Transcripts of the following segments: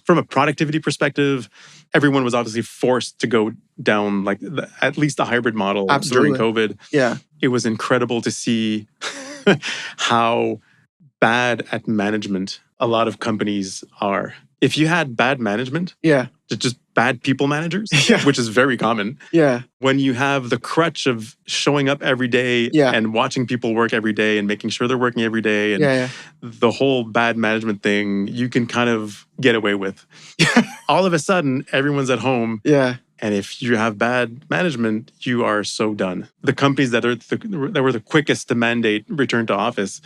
from a productivity perspective, everyone was obviously forced to go down like at least the hybrid model during COVID. Yeah. It was incredible to see how bad at management a lot of companies are. If you had bad management, just bad people managers, which is very common. Yeah. When you have the crutch of showing up every day and watching people work every day and making sure they're working every day and the whole bad management thing, you can kind of get away with. All of a sudden, everyone's at home. Yeah. And if you have bad management, you are so done. The companies that were the quickest to mandate return to office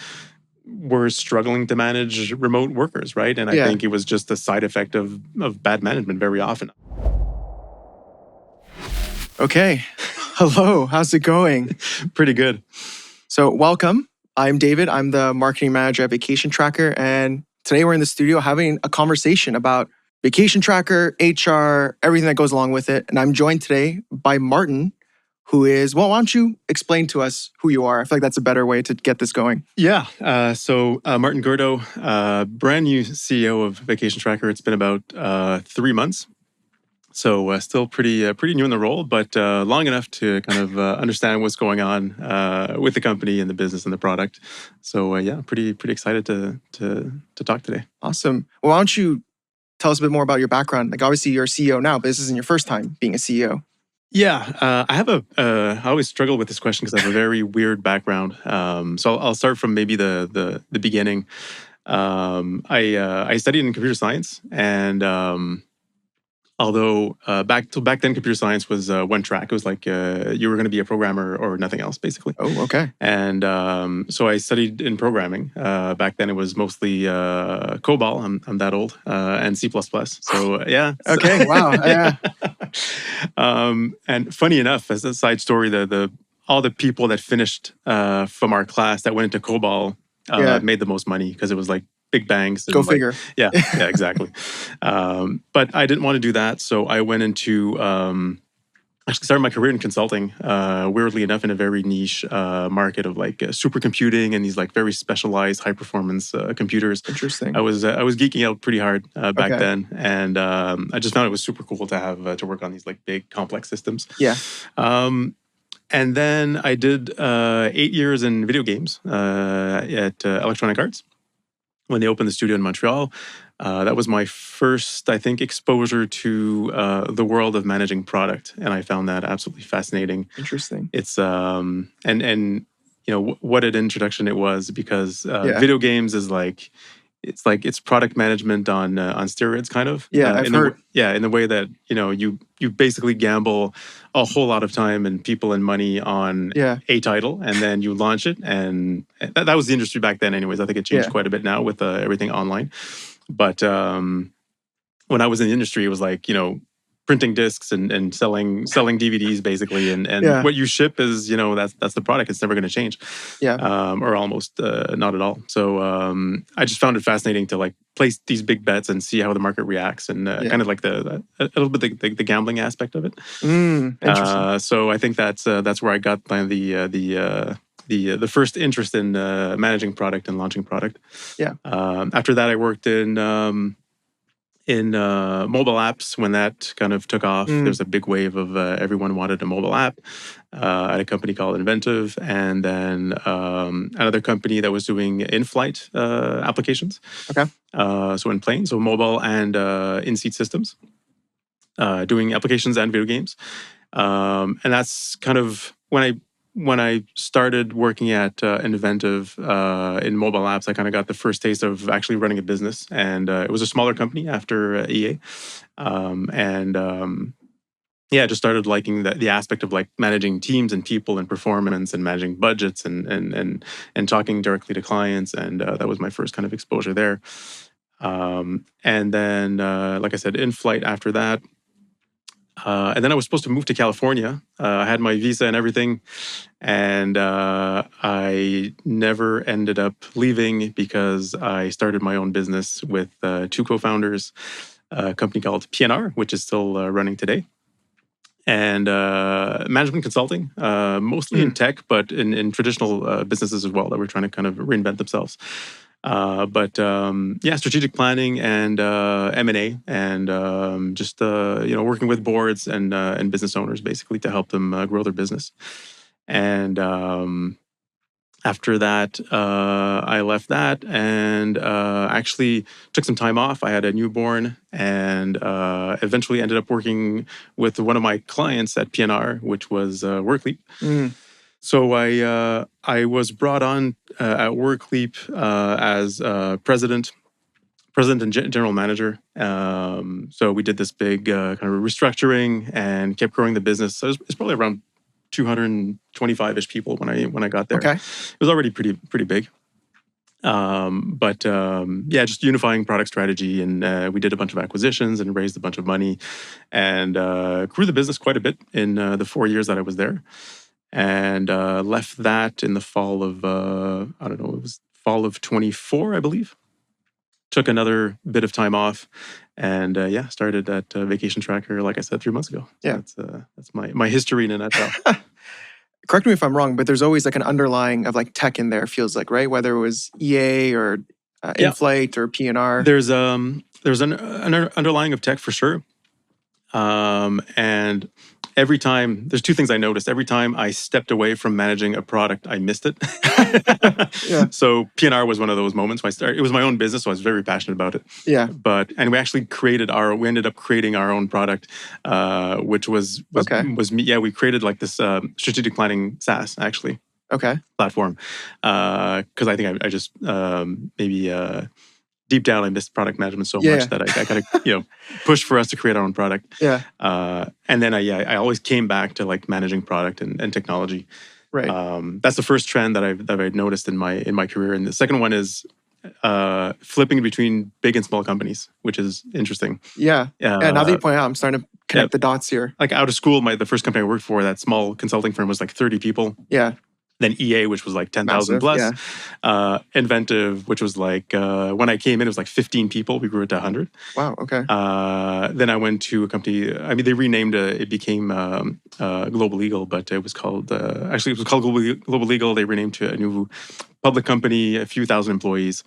were struggling to manage remote workers, right? And I think it was just a side effect of bad management very often. Okay. Hello. How's it going? Pretty good. So welcome. I'm David. I'm the marketing manager at Vacation Tracker. And today we're in the studio having a conversation about Vacation Tracker, HR, everything that goes along with it. And I'm joined today by Martin, who is, well, why don't you explain to us who you are? I feel like that's a better way to get this going. Yeah. So Martin Gourdeau, brand new CEO of Vacation Tracker. It's been about 3 months. So still pretty new in the role, but long enough to kind of understand what's going on with the company and the business and the product. So pretty excited to talk today. Awesome. Well, why don't you tell us a bit more about your background? Like obviously you're a CEO now, but this isn't your first time being a CEO. Yeah, I have I always struggle with this question because I have a very weird background. So I'll start from maybe the beginning. I studied in computer science, and although back then computer science was one track. It was like you were going to be a programmer or nothing else, basically. Oh, okay. And so I studied in programming. Back then it was mostly COBOL. I'm that old, and C++. So yeah. Okay. Wow. Yeah. And funny enough, as a side story, all the people that finished from our class that went into COBOL made the most money because it was like big bangs. Go figure. Yeah, exactly. But I didn't want to do that, so I went into actually started my career in consulting. Weirdly enough, in a very niche market of like supercomputing and these like very specialized high performance computers. Interesting. I was geeking out pretty hard back then, and I just found it was super cool to have to work on these like big complex systems. Yeah. And then I did 8 years in video games at Electronic Arts. When they opened the studio in Montreal. That was my first, I think, exposure to the world of managing product, and I found that absolutely fascinating. Interesting. It's and you know what an introduction it was because video games is like it's product management on steroids, kind of. Yeah, I've heard. In the way that you basically gamble a whole lot of time and people and money on a title, and then you launch it, and that was the industry back then. Anyways, I think it changed quite a bit now with everything online. But when I was in the industry, it was like printing discs and selling DVDs basically, and what you ship is that's the product. It's never going to change, or almost not at all. So I just found it fascinating to like place these big bets and see how the market reacts, and kind of like a little bit the gambling aspect of it. Interesting. So I think that's where I got the first interest in managing product and launching product. Yeah. After that, I worked in mobile apps when that kind of took off. There's a big wave of everyone wanted a mobile app at a company called Inventive, and then another company that was doing in-flight applications. Okay. So in planes, so mobile and in-seat systems, doing applications and video games. And that's kind of when I started working at Inventive in mobile apps, I kind of got the first taste of actually running a business. And it was a smaller company after EA. Just started liking the aspect of like managing teams and people and performance and managing budgets and talking directly to clients. And that was my first kind of exposure there. And then, like I said, in flight after that. And then I was supposed to move to California. I had my visa and everything. And I never ended up leaving because I started my own business with two co-founders, a company called PNR, which is still running today. And management consulting, mostly in tech, but in traditional businesses as well that were trying to kind of reinvent themselves. But strategic planning and M&A and just working with boards and business owners basically to help them grow their business. And after that, I left that and actually took some time off. I had a newborn and eventually ended up working with one of my clients at PNR, which was WorkLeap. Mm. So I was brought on at WorkLeap as president and general manager. So we did this big kind of restructuring and kept growing the business. So it's probably around 225-ish people when I got there. Okay. It was already pretty big. Just unifying product strategy, and we did a bunch of acquisitions and raised a bunch of money, and grew the business quite a bit in the 4 years that I was there. And left that in the fall of it was fall of 24, I believe. Took another bit of time off, and started at Vacation Tracker, like I said, 3 months ago. Yeah. That's my history in a nutshell. Correct me if I'm wrong, but there's always like an underlying of like tech in there, feels like, right? Whether it was EA or InFlight or PNR. There's an underlying of tech for sure. And every time, there's two things I noticed. Every time I stepped away from managing a product, I missed it. Yeah. So PNR was one of those moments. It was my own business, so I was very passionate about it. Yeah. And we actually we ended up creating our own product, which was me. Yeah, we created like this strategic planning SaaS actually. Okay. Platform. Because I think I just maybe deep down I missed product management so much that I kind of pushed for us to create our own product. Yeah. And then I always came back to like managing product and technology. Right. That's the first trend that I've noticed in my career. And the second one is flipping between big and small companies, which is interesting. Yeah. Now that you point out, I'm starting to connect the dots here. Like out of school, the first company I worked for, that small consulting firm, was like 30 people. Yeah. Then EA, which was like 10,000 plus. Yeah. Inventive, which was like, when I came in, it was like 15 people. We grew it to 100. Wow, okay. Then I went to a company, they renamed it became Global Legal, but it was called, Global Legal. They renamed to a new public company, a few thousand employees.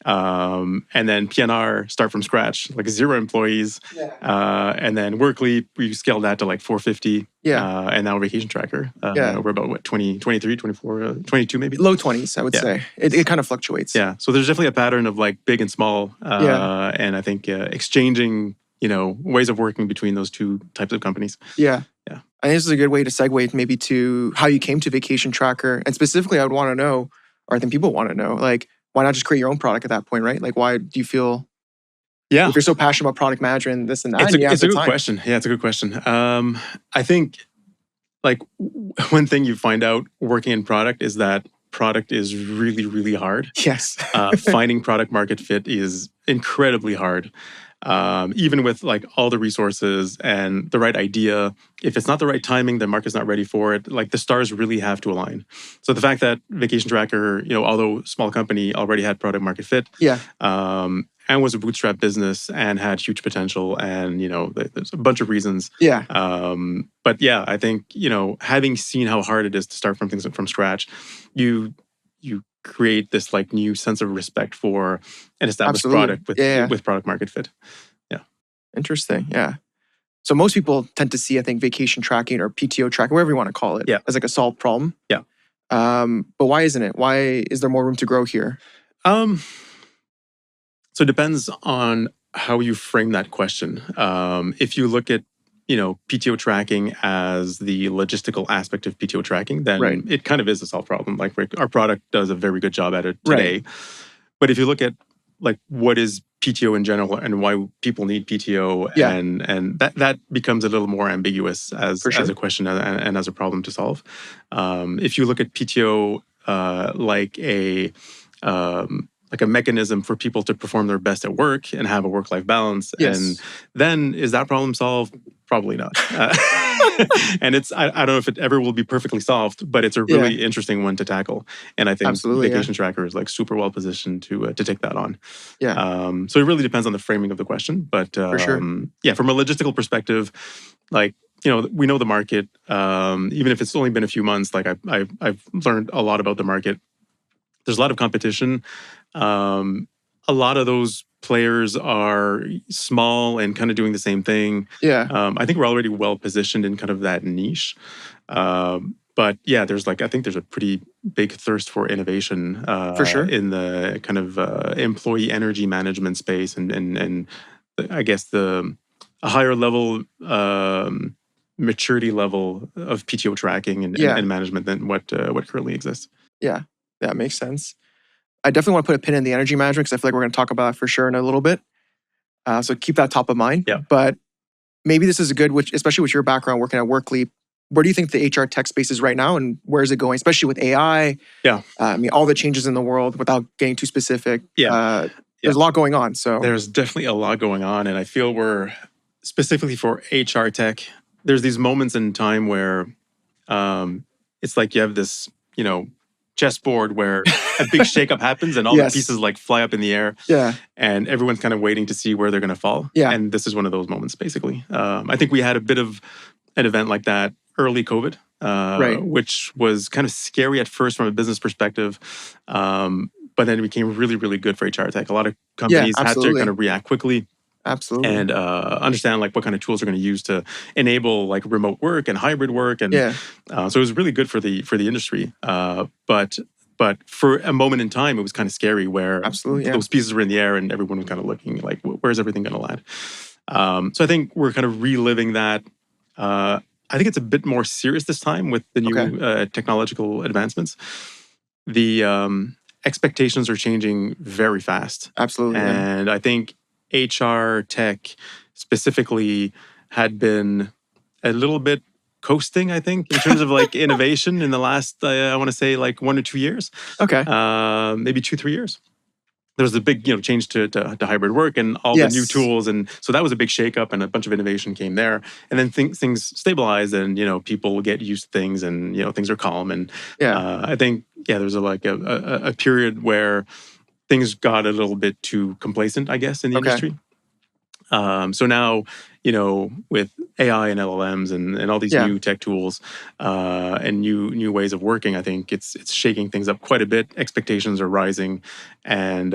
And then PNR, start from scratch, like 0 employees. Yeah. And then WorkLeap, we scaled that to like 450. Yeah. And now Vacation Tracker. We're about 23, 24, 22 maybe? Low 20s, I would say. It kind of fluctuates. Yeah. So there's definitely a pattern of like big and small. And I think exchanging, ways of working between those two types of companies. Yeah. Yeah. I think this is a good way to segue maybe to how you came to Vacation Tracker. And specifically, I would want to know, or I think people want to know, like, why not just create your own product at that point, right? Like, why do you feel, if you're so passionate about product management, this and that? It's a good question. Yeah, it's a good question. I think, like, one thing you find out working in product is that product is really, really hard. Yes. Finding product market fit is incredibly hard. Even with like all the resources and the right idea, if it's not the right timing, the market's not ready for it. Like the stars really have to align. So the fact that Vacation Tracker, although small company, already had product market fit, and was a bootstrap business and had huge potential, and there's a bunch of reasons. But I think having seen how hard it is to start from things from scratch, you create this like new sense of respect for an established product with product market fit. Yeah. Interesting. Yeah. So most people tend to see, I think, vacation tracking or PTO tracking, whatever you want to call it, as like a solved problem. Yeah. But why isn't it? Why is there more room to grow here? So it depends on how you frame that question. If you look at PTO tracking as the logistical aspect of PTO tracking, then it kind of is a solved problem. Like our product does a very good job at it today. But if you look at like what is PTO in general and why people need PTO, and that becomes a little more ambiguous as a question and as a problem to solve. If you look at PTO like a mechanism for people to perform their best at work and have a work-life balance, and then is that problem solved? Probably not. And I don't know if it ever will be perfectly solved, but it's a really interesting one to tackle. And I think Vacation Tracker is like super well positioned to take that on. So it really depends on the framing of the question. But for sure. From a logistical perspective, like, we know the market. Even if it's only been a few months, like I've learned a lot about the market. There's a lot of competition. A lot of those players are small and kind of doing the same thing. Yeah, I think we're already well positioned in kind of that niche. But yeah, I think there's a pretty big thirst for innovation for sure. in the kind of employee energy management space, and I guess a higher level maturity level of PTO tracking Yeah, and management than what currently exists. yeah, that makes sense. I definitely want to put a pin in the energy management because I feel like we're going to talk about that for sure in a little bit. So keep that top of mind. Yeah. But maybe this is a good, which especially with your background working at Workleap, where do you think the HR tech space is right now, and where is it going? Especially with AI. Yeah. I mean, all the changes in the world. Without getting too specific, Yeah. Yeah. there's a lot going on. So There's definitely a lot going on, and I feel we're specifically for HR tech. There's these moments in time where it's like you have this, chessboard where a big shakeup happens and all the yes, pieces like fly up in the air, yeah, and everyone's kind of waiting to see where they're going to fall. yeah, And this is one of those moments, basically. I think we had a bit of an event like that early COVID, right, which was kind of scary at first from a business perspective. But then it became really, really good for HR tech. A lot of yeah, companies had to kind absolutely, of react quickly absolutely, and understand like what kind of tools they're going to use to enable like remote work and hybrid work, and yeah, so it was really good for the industry. But for a moment in time, it was kind of scary where absolutely, yeah, those pieces were in the air and everyone was kind of looking like, where's everything going to land? So I think we're kind of reliving that. I think it's a bit more serious this time with the okay, new technological advancements. The expectations are changing very fast. absolutely, yeah, And I think HR tech specifically had been a little bit coasting, I think, in terms of like innovation in the last, I want to say like 1 or 2 years, okay, maybe 2, 3 years. There was a big, change to hybrid work and all the new yes, tools, and so that was a big shakeup, and a bunch of innovation came there. And then things stabilized, and people get used to things, and things are calm. And yeah, I think there was a period where things got a little bit too complacent, I guess, in the okay, industry. So now, with AI and LLMs and all these yeah, new tech tools and new ways of working, I think it's shaking things up quite a bit. Expectations are rising, and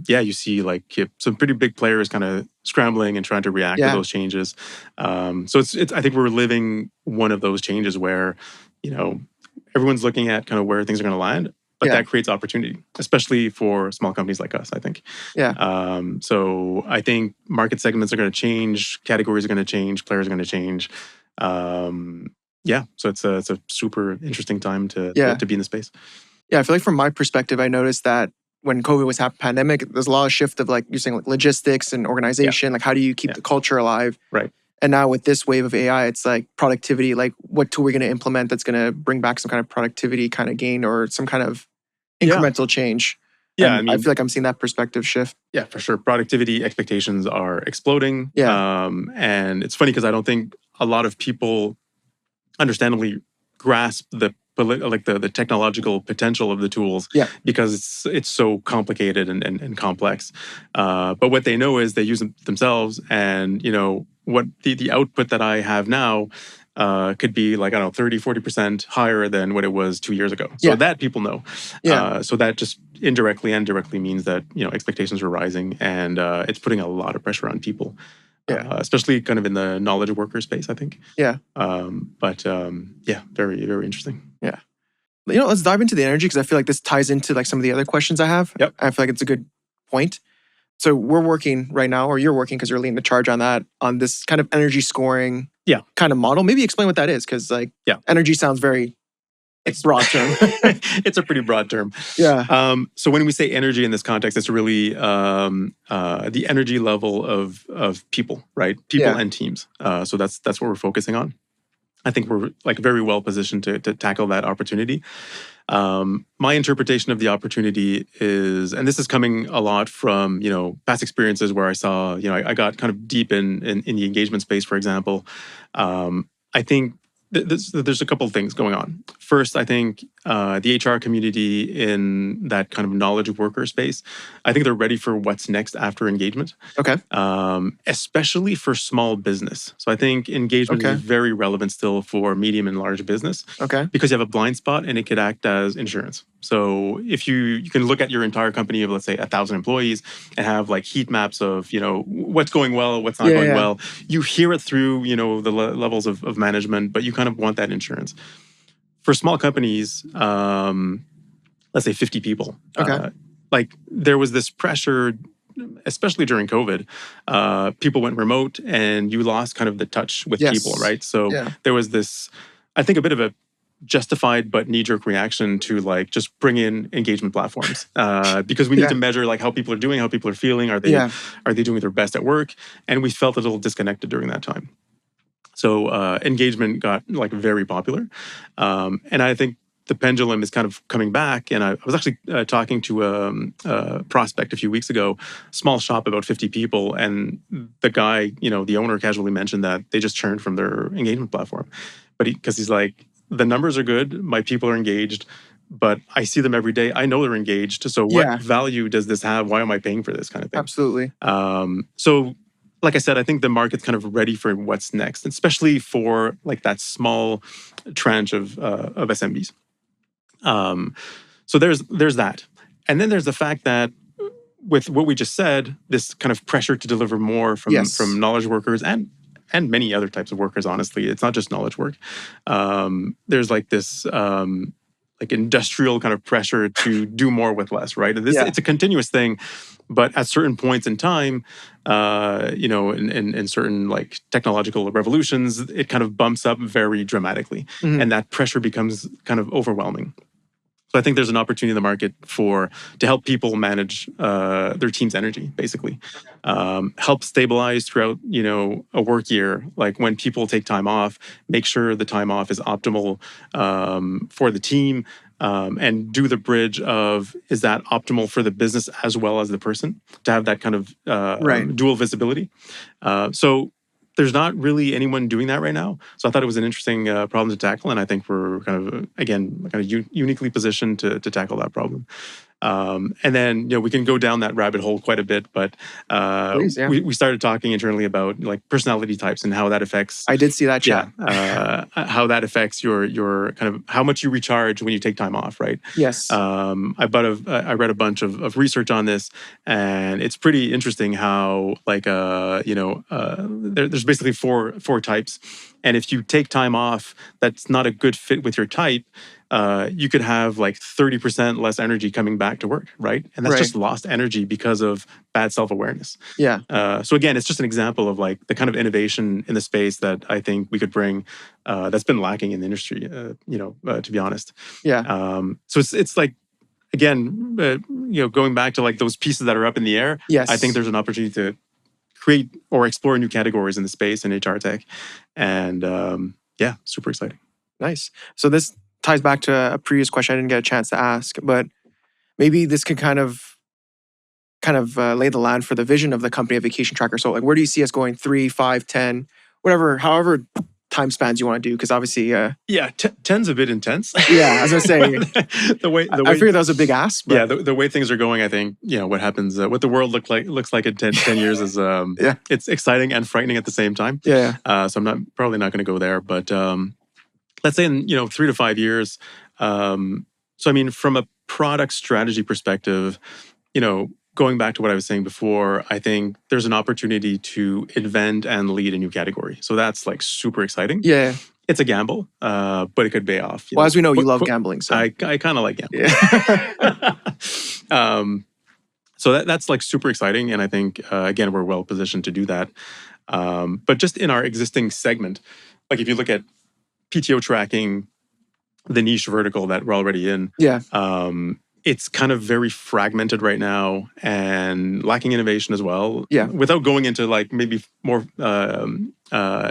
you see like some pretty big players kind of scrambling and trying to react to yeah, those changes. So it's I think we're living one of those changes where you know everyone's looking at kind of where things are going to land. But yeah, that creates opportunity, especially for small companies like us, I think. yeah. So I think market segments are going to change, categories are going to change, players are going to change. So it's a super interesting time Yeah. to be in the space. Yeah, I feel like from my perspective, I noticed that when COVID was happening, pandemic, there's a lot of shift of like you're saying like logistics and Yeah, organization. Like how do you keep yeah, the culture alive? right. And now with this wave of AI, it's like productivity. Like what tool we're going to implement that's going to bring back some kind of productivity kind of gain or some kind of Yeah, incremental change. yeah. And I I mean, feel like I'm seeing that perspective shift. yeah, for sure. Productivity expectations are exploding, Yeah, and it's funny because I don't think a lot of people understandably grasp the technological potential of the tools yeah, because it's so complicated and complex. But what they know is they use them themselves, and what the output that I have now could be like, I don't know, 30-40% higher than what it was 2 years ago. So yeah, that people know. yeah, So that just indirectly and directly means that expectations are rising, and it's putting a lot of pressure on people, yeah, especially kind of in the knowledge worker space, I think. yeah, But very, very interesting. yeah. Let's dive into the energy because I feel like this ties into like some of the other questions I have. Yep. I feel like it's a good point. So we're working right now, or you're working because you're leading the charge on that, on this kind of energy scoring Yeah. kind of model. Maybe explain what that is, because like Yeah. energy sounds very like broad term. It's a pretty broad term. Yeah. So when we say energy in this context, it's really the energy level of people, right? People Yeah. and teams. So that's what we're focusing on. I think we're like very well positioned to tackle that opportunity. My interpretation of the opportunity is, and this is coming a lot from past experiences where I saw I got kind of deep in the engagement space, for example. I think there's a couple of things going on. First, I think the HR community in that kind of knowledge worker space, I think they're ready for what's next after engagement, Okay. especially for small business. So I think engagement is Okay. very relevant still for medium and large business Okay. because you have a blind spot and it could act as insurance. So if you can look at your entire company of, let's say, 1,000 employees and have like heat maps of, what's going well, what's not Yeah. going Yeah. well. You hear it through, the levels of management, but you kind of want that insurance. For small companies, let's say 50 people, Okay. like there was this pressure, especially during COVID, people went remote and you lost kind of the touch with people, Yes. right? So Yeah. there was this, I think, a bit of a justified but knee-jerk reaction to like just bring in engagement platforms because we need Yeah. to measure like how people are doing, how people are feeling. Are they Yeah. doing their best at work? And we felt a little disconnected during that time. So engagement got like very popular, and I think the pendulum is kind of coming back. And I was actually talking to a prospect a few weeks ago, small shop, about 50 people, and the guy, the owner, casually mentioned that they just churned from their engagement platform, but because he's like, the numbers are good, my people are engaged, but I see them every day. I know they're engaged. So what Yeah. value does this have? Why am I paying for this kind of thing? Absolutely. So like I said, I think the market's kind of ready for what's next, especially for like that small tranche of SMBs. So there's that. And then there's the fact that with what we just said, this kind of pressure to deliver more from Yes. knowledge workers and many other types of workers, honestly. It's not just knowledge work. There's like this like industrial kind of pressure to do more with less, right? And Yeah. it's a continuous thing, but at certain points in time, in certain like technological revolutions, it kind of bumps up very dramatically, Mhm. and that pressure becomes kind of overwhelming. So I think there's an opportunity in the market to help people manage their team's energy, basically, help stabilize throughout a work year. Like when people take time off, make sure the time off is optimal for the team, and do the bridge of, is that optimal for the business as well as the person, to have that kind of Right. dual visibility. So there's not really anyone doing that right now. So I thought it was an interesting problem to tackle, and I think we're kind of uniquely positioned to tackle that problem. And then we can go down that rabbit hole quite a bit, but Please. Yeah. we started talking internally about like personality types and how that affects. I did see that chat. How that affects your kind of how much you recharge when you take time off, right? Yes. I read a bunch of research on this, and it's pretty interesting how like there's basically four types, and if you take time off that's not a good fit with your type, you could have like 30% less energy coming back to work, right? And that's Right. just lost energy because of bad self-awareness. Yeah. So again, it's just an example of like the kind of innovation in the space that I think we could bring, that's been lacking in the industry, to be honest. Yeah. So it's like, again, going back to like those pieces that are up in the air, Yes. I think there's an opportunity to create or explore new categories in the space in HR tech. And super exciting. Nice. So this ties back to a previous question I didn't get a chance to ask, but maybe this could kind of lay the land for the vision of the company of Vacation Tracker. So like, where do you see us going? 3, 5, 10, whatever, however time spans you want to do? Because obviously, yeah, 10's a bit intense. Yeah, I was gonna say I figured that was a big ask. But yeah, the way things are going, I think what happens, what the world looks like in 10 years is yeah, it's exciting and frightening at the same time. Yeah. So I'm probably not going to go there, but let's say in 3 to 5 years. So I mean, from a product strategy perspective, going back to what I was saying before, I think there's an opportunity to invent and lead a new category. So that's like super exciting. Yeah. It's a gamble, but it could pay off. Well, as we know, you love gambling. So I kind of like gambling. Yeah. So that's like super exciting. And I think, again, we're well positioned to do that. But just in our existing segment, like if you look at PTO tracking, the niche vertical that we're already in, Yeah. It's kind of very fragmented right now and lacking innovation as well. Yeah. Without going into like maybe more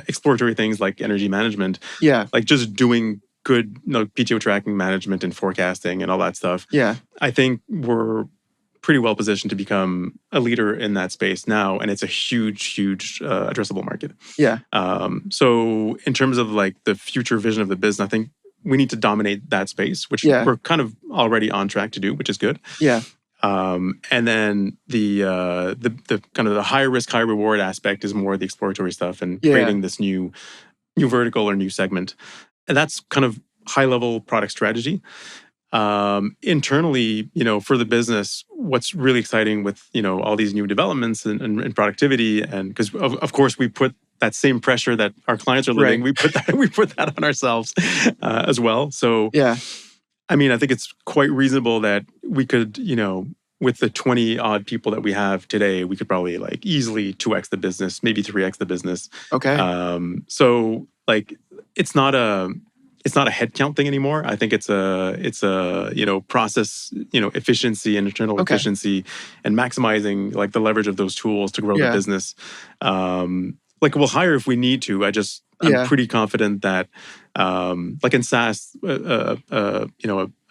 exploratory things like energy management. Yeah. Like just doing good PTO tracking management and forecasting and all that stuff. Yeah. I think we're pretty well positioned to become a leader in that space now, and it's a huge addressable market. Yeah. So in terms of like the future vision of the business, I think we need to dominate that space, which Yeah. we're kind of already on track to do, which is good. Yeah. And then the kind of the high risk, high reward aspect is more the exploratory stuff and Yeah. creating this new vertical or new segment. And that's kind of high level product strategy. Internally, for the business, what's really exciting with, all these new developments and productivity, and because of course we put that same pressure that our clients are living, Right. we put that on ourselves as well. So, Yeah. I mean, I think it's quite reasonable that we could, with the 20 odd people that we have today, we could probably like easily 2x the business, maybe 3x the business. Okay. So like it's not a headcount thing anymore. I think it's a process, efficiency and internal Okay. efficiency and maximizing like the leverage of those tools to grow the Yeah. business. Like we'll hire if we need to. I'm Yeah. pretty confident that like in SaaS, a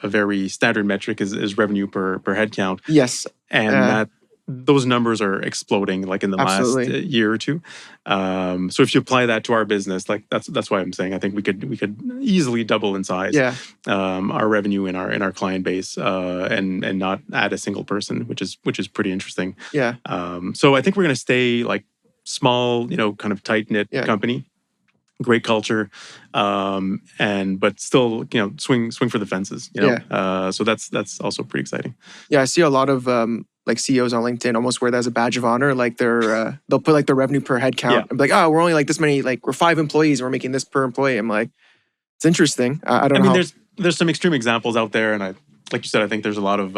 very standard metric is revenue per head count. Yes. And that those numbers are exploding like in the last Absolutely. year or two. So if you apply that to our business, like that's why I'm saying I think we could easily double in size Yeah. our revenue in our client base and not add a single person, which is pretty interesting. Yeah. So I think we're going to stay like small, kind of tight knit Yeah. company. Great culture, but still, swing for the fences. So that's also pretty exciting. Yeah, I see a lot of like CEOs on LinkedIn almost wear that as a badge of honor. Like they'll put like the revenue per head count and be like, oh, we're only like this many, like we're 5 employees and we're making this per employee. I'm like, it's interesting. I don't know. I mean, there's some extreme examples out there, and like you said, I think there's a lot of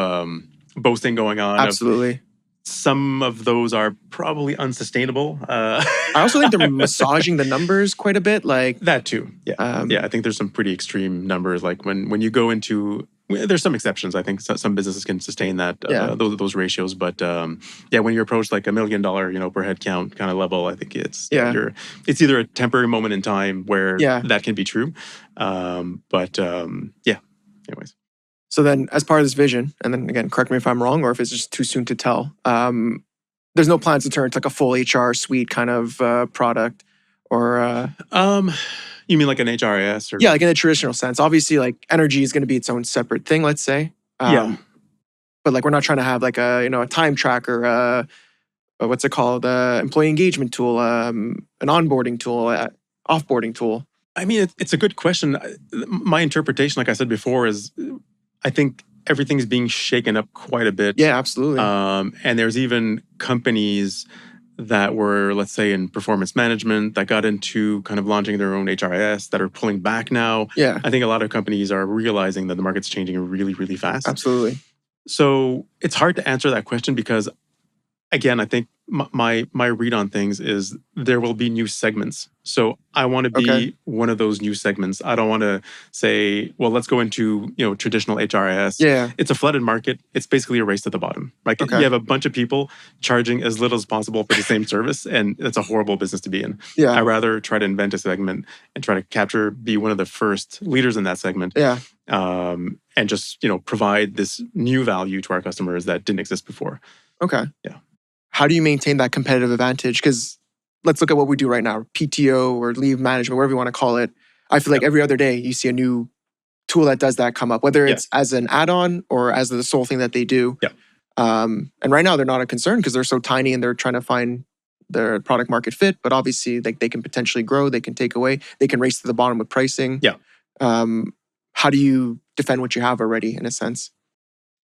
boasting going on. Absolutely. Some of those are probably unsustainable. I also think they're massaging the numbers quite a bit. Like that too. Yeah. I think there's some pretty extreme numbers. Like when you go into, there's some exceptions. I think some businesses can sustain that those ratios. But when you approach like $1 million, per head count kind of level, I think it's either a temporary moment in time where that can be true. Anyways. So then, as part of this vision, and then again, correct me if I'm wrong or if it's just too soon to tell, there's no plans to turn to like a full HR suite kind of product or... You mean like an HRIS? Or... Yeah, like in a traditional sense. Obviously, like energy is going to be its own separate thing, let's say. But like we're not trying to have like a time tracker, what's it called? Employee engagement tool, an onboarding tool, offboarding tool. I mean, it's a good question. My interpretation, like I said before, is I think everything's being shaken up quite a bit. Yeah, absolutely. And there's even companies that were, let's say, in performance management that got into kind of launching their own HRIS that are pulling back now. Yeah. I think a lot of companies are realizing that the market's changing really, really fast. Absolutely. So it's hard to answer that question because, again, I think my read on things is there will be new segments. So I want to be one of those new segments. I don't want to say, well, let's go into traditional HRIS. Yeah. It's a flooded market. It's basically a race to the bottom. Like you have a bunch of people charging as little as possible for the same service, and it's a horrible business to be in. Yeah. I'd rather try to invent a segment and try to be one of the first leaders in that segment. Yeah. And just provide this new value to our customers that didn't exist before. Okay. Yeah. How do you maintain that competitive advantage? Because let's look at what we do right now, PTO or leave management, whatever you want to call it. I feel like every other day you see a new tool that does that come up, whether it's as an add-on or as the sole thing that they do. Yeah. And right now they're not a concern because they're so tiny and they're trying to find their product market fit. But obviously, like they can potentially grow, they can take away, they can race to the bottom with pricing. Yeah. How do you defend what you have already in a sense?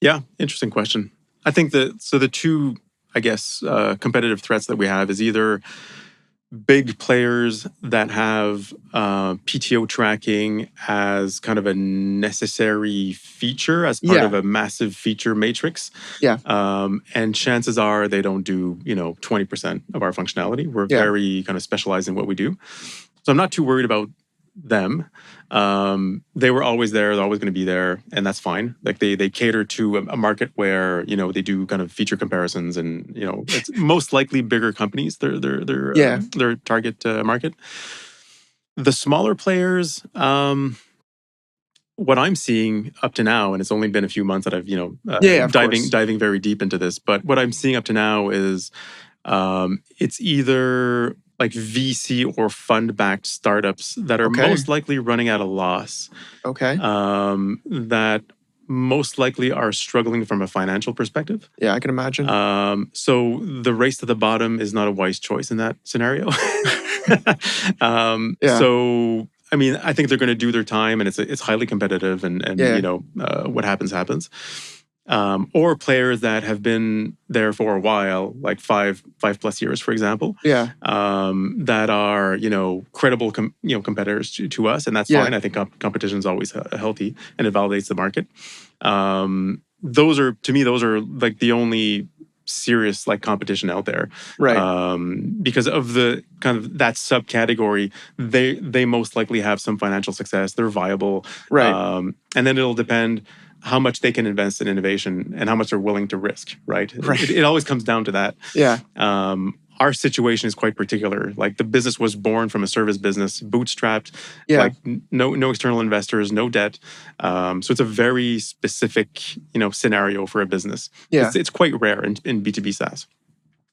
Yeah, interesting question. I think the two, I guess, competitive threats that we have is either big players that have PTO tracking as kind of a necessary feature, as part of a massive feature matrix. Yeah. And chances are they don't do, 20% of our functionality. We're very kind of specialized in what we do. So I'm not too worried about them. They were always there. They're always going to be there, and that's fine. Like they cater to a market where they do kind of feature comparisons, and it's most likely bigger companies. Their target market. The smaller players. What I'm seeing up to now, and it's only been a few months that I've diving very deep into this, but what I'm seeing up to now is it's either like VC or fund-backed startups that are Okay. most likely running at a loss, Okay. that most likely are struggling from a financial perspective. Yeah, I can imagine. So the race to the bottom is not a wise choice in that scenario. Yeah. So I mean, I think they're going to do their time, and it's highly competitive, and Yeah. you know, what happens. Or players that have been there for a while, like 5+ years, for example, Yeah. that are, you know, credible competitors to us, and that's Yeah. fine. I think competition is always healthy, and it validates the market. Those are, to me, those are like the only serious like competition out there, Right. because of the kind of that subcategory. They most likely have some financial success. They're viable, Right. and then it'll depend how much they can invest in innovation and how much they're willing to risk, right? Right. It always comes down to that. Yeah. Our situation is quite particular. Like the business was born from a service business, bootstrapped, Yeah. like no external investors, no debt. So it's a very specific, you know, scenario for a business. Yeah. It's quite rare in B2B SaaS.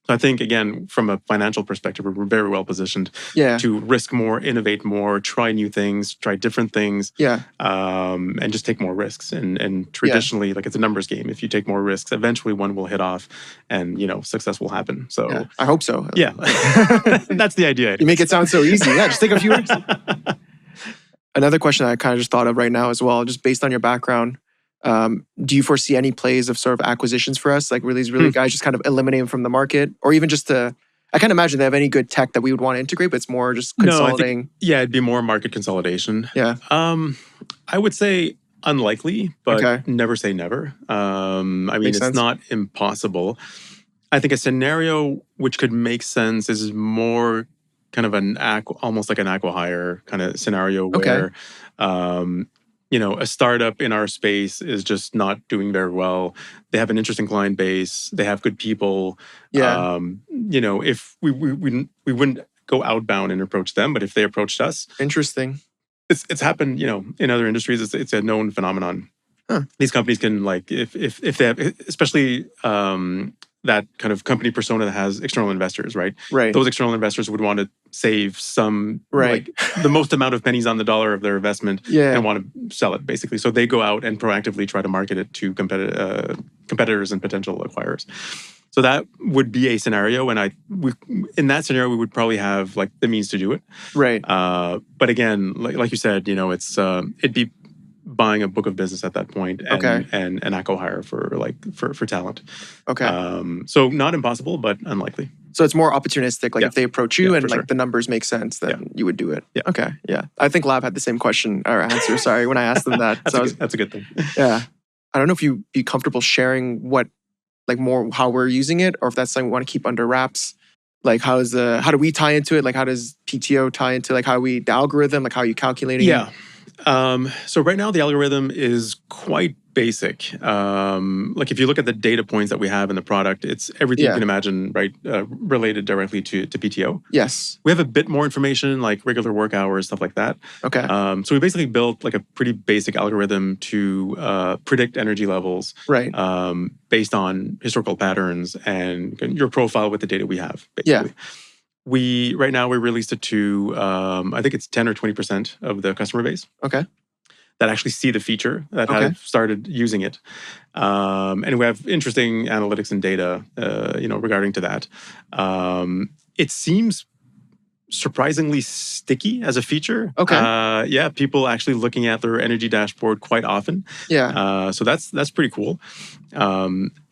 So I think, again, from a financial perspective, we're very well positioned Yeah. to risk more, innovate more, try new things, try different things, Yeah. and just take more risks. And traditionally, like it's a numbers game. If you take more risks, eventually one will hit off, and you know, success will happen. So Yeah. I hope so. yeah, that's the idea. You make it sound so easy. Yeah, just take a few risks. Another question I kind of just thought of right now as well, just based on your background. Do you foresee any plays of sort of acquisitions for us? Like really, these really guys just kind of eliminate them from the market, or even just to, I can't imagine they have any good tech that we would want to integrate, but it's more just consolidating. No, I think, yeah, it'd be more market consolidation. Yeah. I would say unlikely, but Okay. never say never. I mean, Makes it's sense. not impossible. I think a scenario which could make sense is more kind of almost like an acqui-hire kind of scenario Okay. where, you know, a startup in our space is just not doing very well. They have an interesting client base. They have good people. Yeah. You know, if we wouldn't go outbound and approach them, but if they approached us, Interesting. it's happened. You know, in other industries, it's a known phenomenon. Huh. These companies can, like, if they have, especially that kind of company persona that has external investors, right? Right. Those external investors would want to save some, Right. like the most amount of pennies on the dollar of their investment, Yeah. and want to sell it basically. So they go out and proactively try to market it to competitors and potential acquirers. So that would be a scenario, and in that scenario we would probably have like the means to do it. Right. But again, like you said, you know, it'd be buying a book of business at that point, and Okay. and an acqui-hire for talent. Okay. So not impossible, but unlikely. So it's more opportunistic. Like Yeah. if they approach you Yeah, and for like sure. the numbers make sense, then Yeah. you would do it. Yeah. Okay. Yeah. I think Lab had the same question or answer. Sorry, when I asked them that. That's a good thing. Yeah. I don't know if you'd be comfortable sharing what, like more how we're using it, or if that's something we want to keep under wraps. Like how do we tie into it? Like how does PTO tie into like the algorithm, like how are you calculating it? Yeah. So right now the algorithm is quite basic. Like if you look at the data points that we have in the product, it's everything you Yeah. can imagine, right? Related directly to PTO. Yes. We have a bit more information, like regular work hours, stuff like that. Okay. So we basically built like a pretty basic algorithm to predict energy levels, Right. based on historical patterns and your profile with the data we have, Yeah. basically. Right now we released it to, I think it's 10 or 20% of the customer base Okay. that actually see the feature, that Okay. have started using it. And we have interesting analytics and data, regarding to that. It seems surprisingly sticky as a feature. Okay. Yeah, people actually looking at their energy dashboard quite often. Yeah. So that's pretty cool.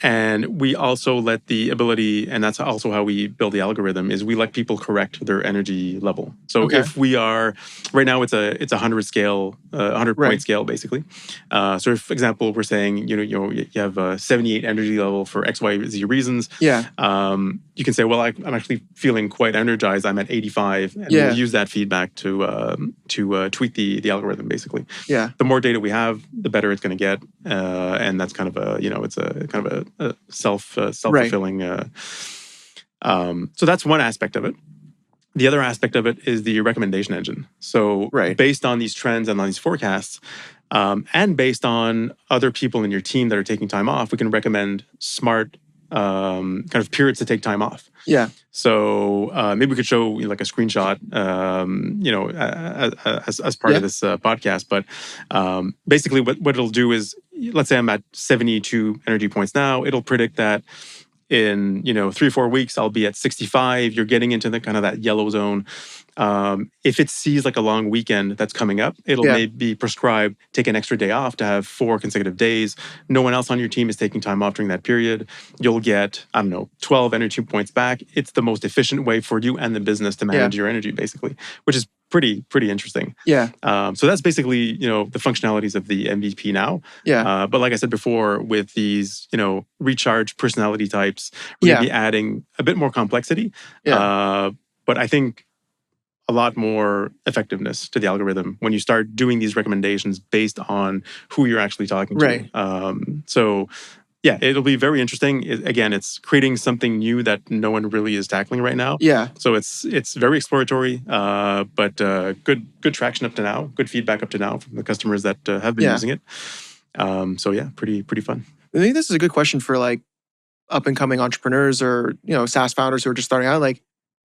And we also let the ability, and that's also how we build the algorithm, is we let people correct their energy level. So Okay. if we are, right now it's a 100 scale, 100 Right. point scale basically. So if, for example, we're saying, you have a 78 energy level for X, Y, Z reasons. Yeah. You can say, well, I'm actually feeling quite energized. I'm at 85, and Yeah. we'll use that feedback to tweak the algorithm basically. Yeah. The more data we have, the better it's going to get, and that's kind of it's a kind of a self-fulfilling. So that's one aspect of it. The other aspect of it is the recommendation engine. So Right. based on these trends and on these forecasts, and based on other people in your team that are taking time off, we can recommend smart kind of periods to take time off. Yeah. So maybe we could show like a screenshot, as part of this podcast. But basically, what it'll do is, let's say I'm at 72 energy points now. It'll predict that in 3 or 4 weeks I'll be at 65. You're getting into the kind of that yellow zone. If it sees like a long weekend that's coming up, it'll maybe prescribe take an extra day off to have 4 consecutive days. No one else on your team is taking time off during that period. You'll get, I don't know, 12 energy points back. It's the most efficient way for you and the business to manage your energy, basically, which is pretty interesting. Yeah. So that's basically, the functionalities of the MVP now. Yeah. But like I said before, with these, recharge personality types, we're going to be adding a bit more complexity. Yeah. But I think a lot more effectiveness to the algorithm when you start doing these recommendations based on who you're actually talking to. Right. So yeah, it'll be very interesting. Again, it's creating something new that no one really is tackling right now. Yeah. So it's very exploratory, but good traction up to now. Good feedback up to now from the customers that have been using it. So yeah, pretty fun. I think this is a good question for like up and coming entrepreneurs or SaaS founders who are just starting out. Like,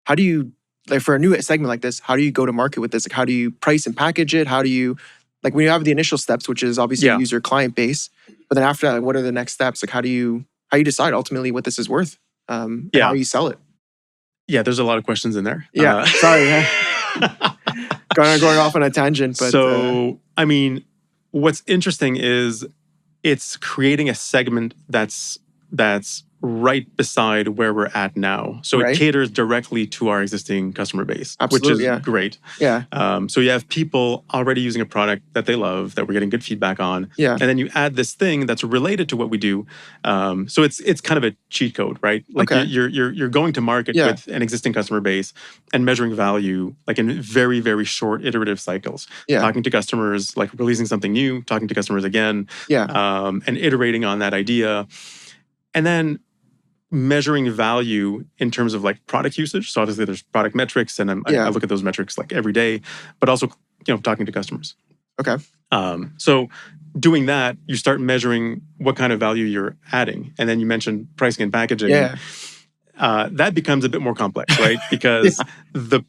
how do you, like, for a new segment like this, how do you go to market with this? Like, how do you price and package it? How do you, like, when you have the initial steps, which is obviously use your client base, but then after that, like, what are the next steps? Like, how you decide ultimately what this is worth, and how you sell it? Yeah, there's a lot of questions in there. Yeah, sorry, going off on a tangent. But so, I mean, what's interesting is it's creating a segment that's right beside where we're at now. So it caters directly to our existing customer base, which is great. Yeah. So you have people already using a product that they love, that we're getting good feedback on. Yeah. And then you add this thing that's related to what we do. So it's kind of a cheat code, right? Like you're going to market with an existing customer base and measuring value like in very, very short iterative cycles. Yeah. Talking to customers, like releasing something new, talking to customers again, and iterating on that idea. And then measuring value in terms of like product usage. So obviously there's product metrics, and I look at those metrics like every day, but also talking to customers. Okay. So doing that, you start measuring what kind of value you're adding, and then you mentioned pricing and packaging. Yeah. That becomes a bit more complex, right? Because the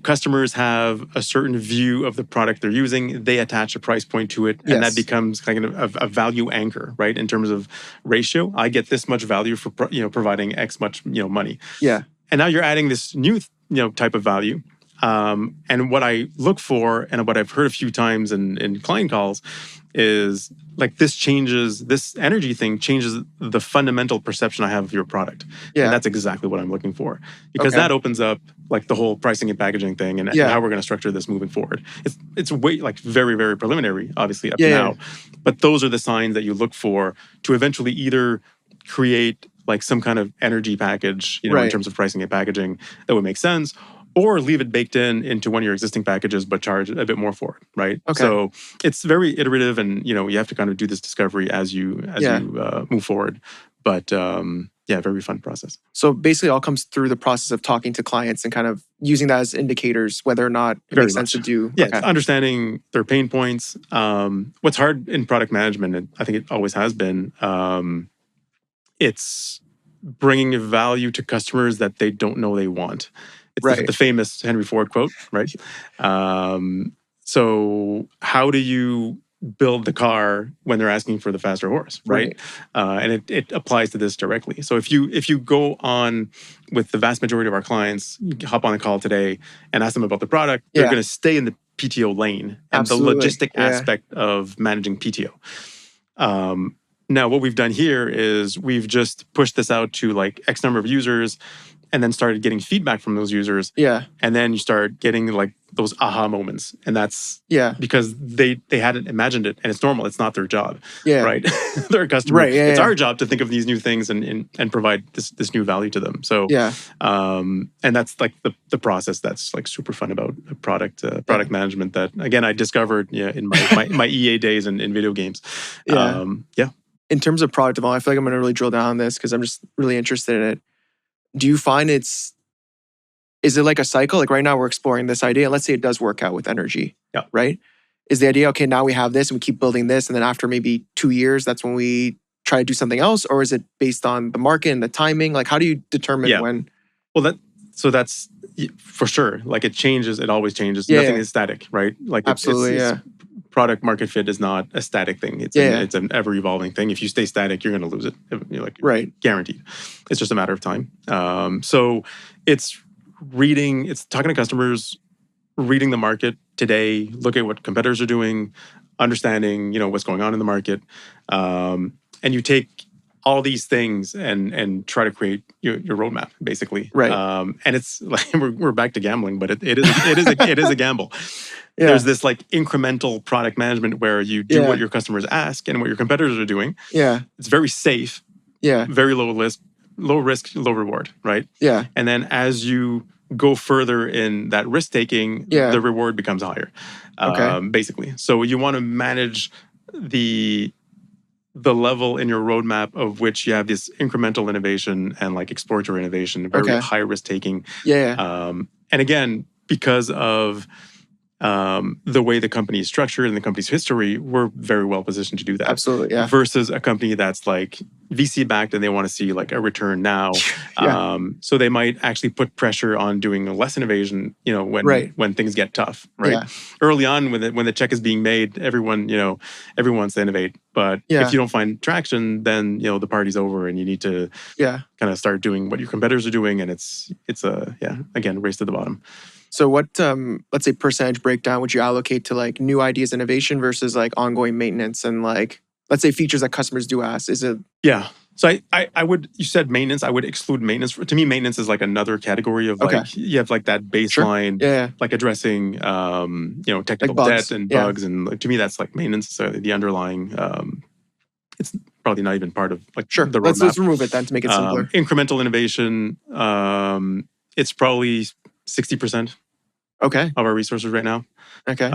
customers have a certain view of the product they're using. They attach a price point to it, and that becomes kind of a value anchor, right? In terms of ratio, I get this much value for providing X much money. Yeah. And now you're adding this new type of value. And what I look for, and what I've heard a few times in client calls, is like this energy thing changes the fundamental perception I have of your product. Yeah. And that's exactly what I'm looking for. Because that opens up like the whole pricing and packaging thing, and how we're going to structure this moving forward. It's way like very, very preliminary, obviously, up to now. But those are the signs that you look for to eventually either create like some kind of energy package, in terms of pricing and packaging that would make sense, or leave it baked into one of your existing packages, but charge a bit more for it, right? Okay. So it's very iterative, and you have to kind of do this discovery as you move forward. But very fun process. So basically, it all comes through the process of talking to clients and kind of using that as indicators whether or not it makes sense to do. Yeah, it's understanding their pain points. What's hard in product management, and I think it always has been, it's bringing value to customers that they don't know they want. It's the famous Henry Ford quote, right? So how do you build the car when they're asking for the faster horse, right? And it applies to this directly. So if you go on with the vast majority of our clients, you hop on a call today and ask them about the product, they're going to stay in the PTO lane and the logistic aspect of managing PTO. Now, what we've done here is we've just pushed this out to like X number of users, and then started getting feedback from those users. Yeah. And then you start getting like those aha moments. And that's because they hadn't imagined it, and it's normal. It's not their job. Yeah. Right. They're a customer. Right, it's our job to think of these new things and provide this new value to them. So and that's like the process that's like super fun about product management that, again, I discovered in my EA days in video games. In terms of product development, I feel like I'm going to really drill down on this because I'm just really interested in it. Do you find is it like a cycle? Like right now we're exploring this idea. Let's say it does work out with energy, right? Is the idea, okay, now we have this and we keep building this, and then after maybe 2 years, that's when we try to do something else, or is it based on the market and the timing? Like, how do you determine Yeah. when? Well, that's for sure. Like it changes. It always changes. Yeah, Nothing yeah. is static, right? Like Absolutely, it's yeah. product market fit is not a static thing. Yeah. It's an ever evolving thing. If you stay static, you're going to lose it. Like Right. guaranteed. It's just a matter of time. So it's reading. It's talking to customers, reading the market today. Look at what competitors are doing, understanding what's going on in the market, and you take all these things and try to create your roadmap, basically. Right. And it's like we're back to gambling, but it is a gamble. Yeah. There's this like incremental product management where you do Yeah. what your customers ask and what your competitors are doing. Yeah. It's very safe, Yeah. very low risk, low reward, right? Yeah. And then as you go further in that risk taking, Yeah. the reward becomes higher, Okay. basically. So you want to manage the level in your roadmap of which you have this incremental innovation and like exploratory innovation, very Okay. high risk taking. Yeah. And again, because of the way the company is structured and the company's history, we're very well positioned to do that. Absolutely, yeah. Versus a company that's like VC backed and they want to see like a return now. Yeah. So they might actually put pressure on doing less innovation, when things get tough, right? Yeah. Early on when the check is being made, everyone wants to innovate. But Yeah. if you don't find traction, then the party's over and you need to kind of start doing what your competitors are doing, and it's again, race to the bottom. So what, let's say percentage breakdown would you allocate to like new ideas, innovation versus like ongoing maintenance and like, let's say features that customers do ask? Is it? Yeah. So I would, you said maintenance, I would exclude maintenance. To me, maintenance is like another category of like, you have like that baseline, Yeah. like addressing, technical Like debt and bugs. And like, to me, that's like maintenance, the underlying, it's probably not even part of like the roadmap. Let's remove it then to make it simpler. Incremental innovation, it's probably 60%. Okay. Of our resources right now. Okay.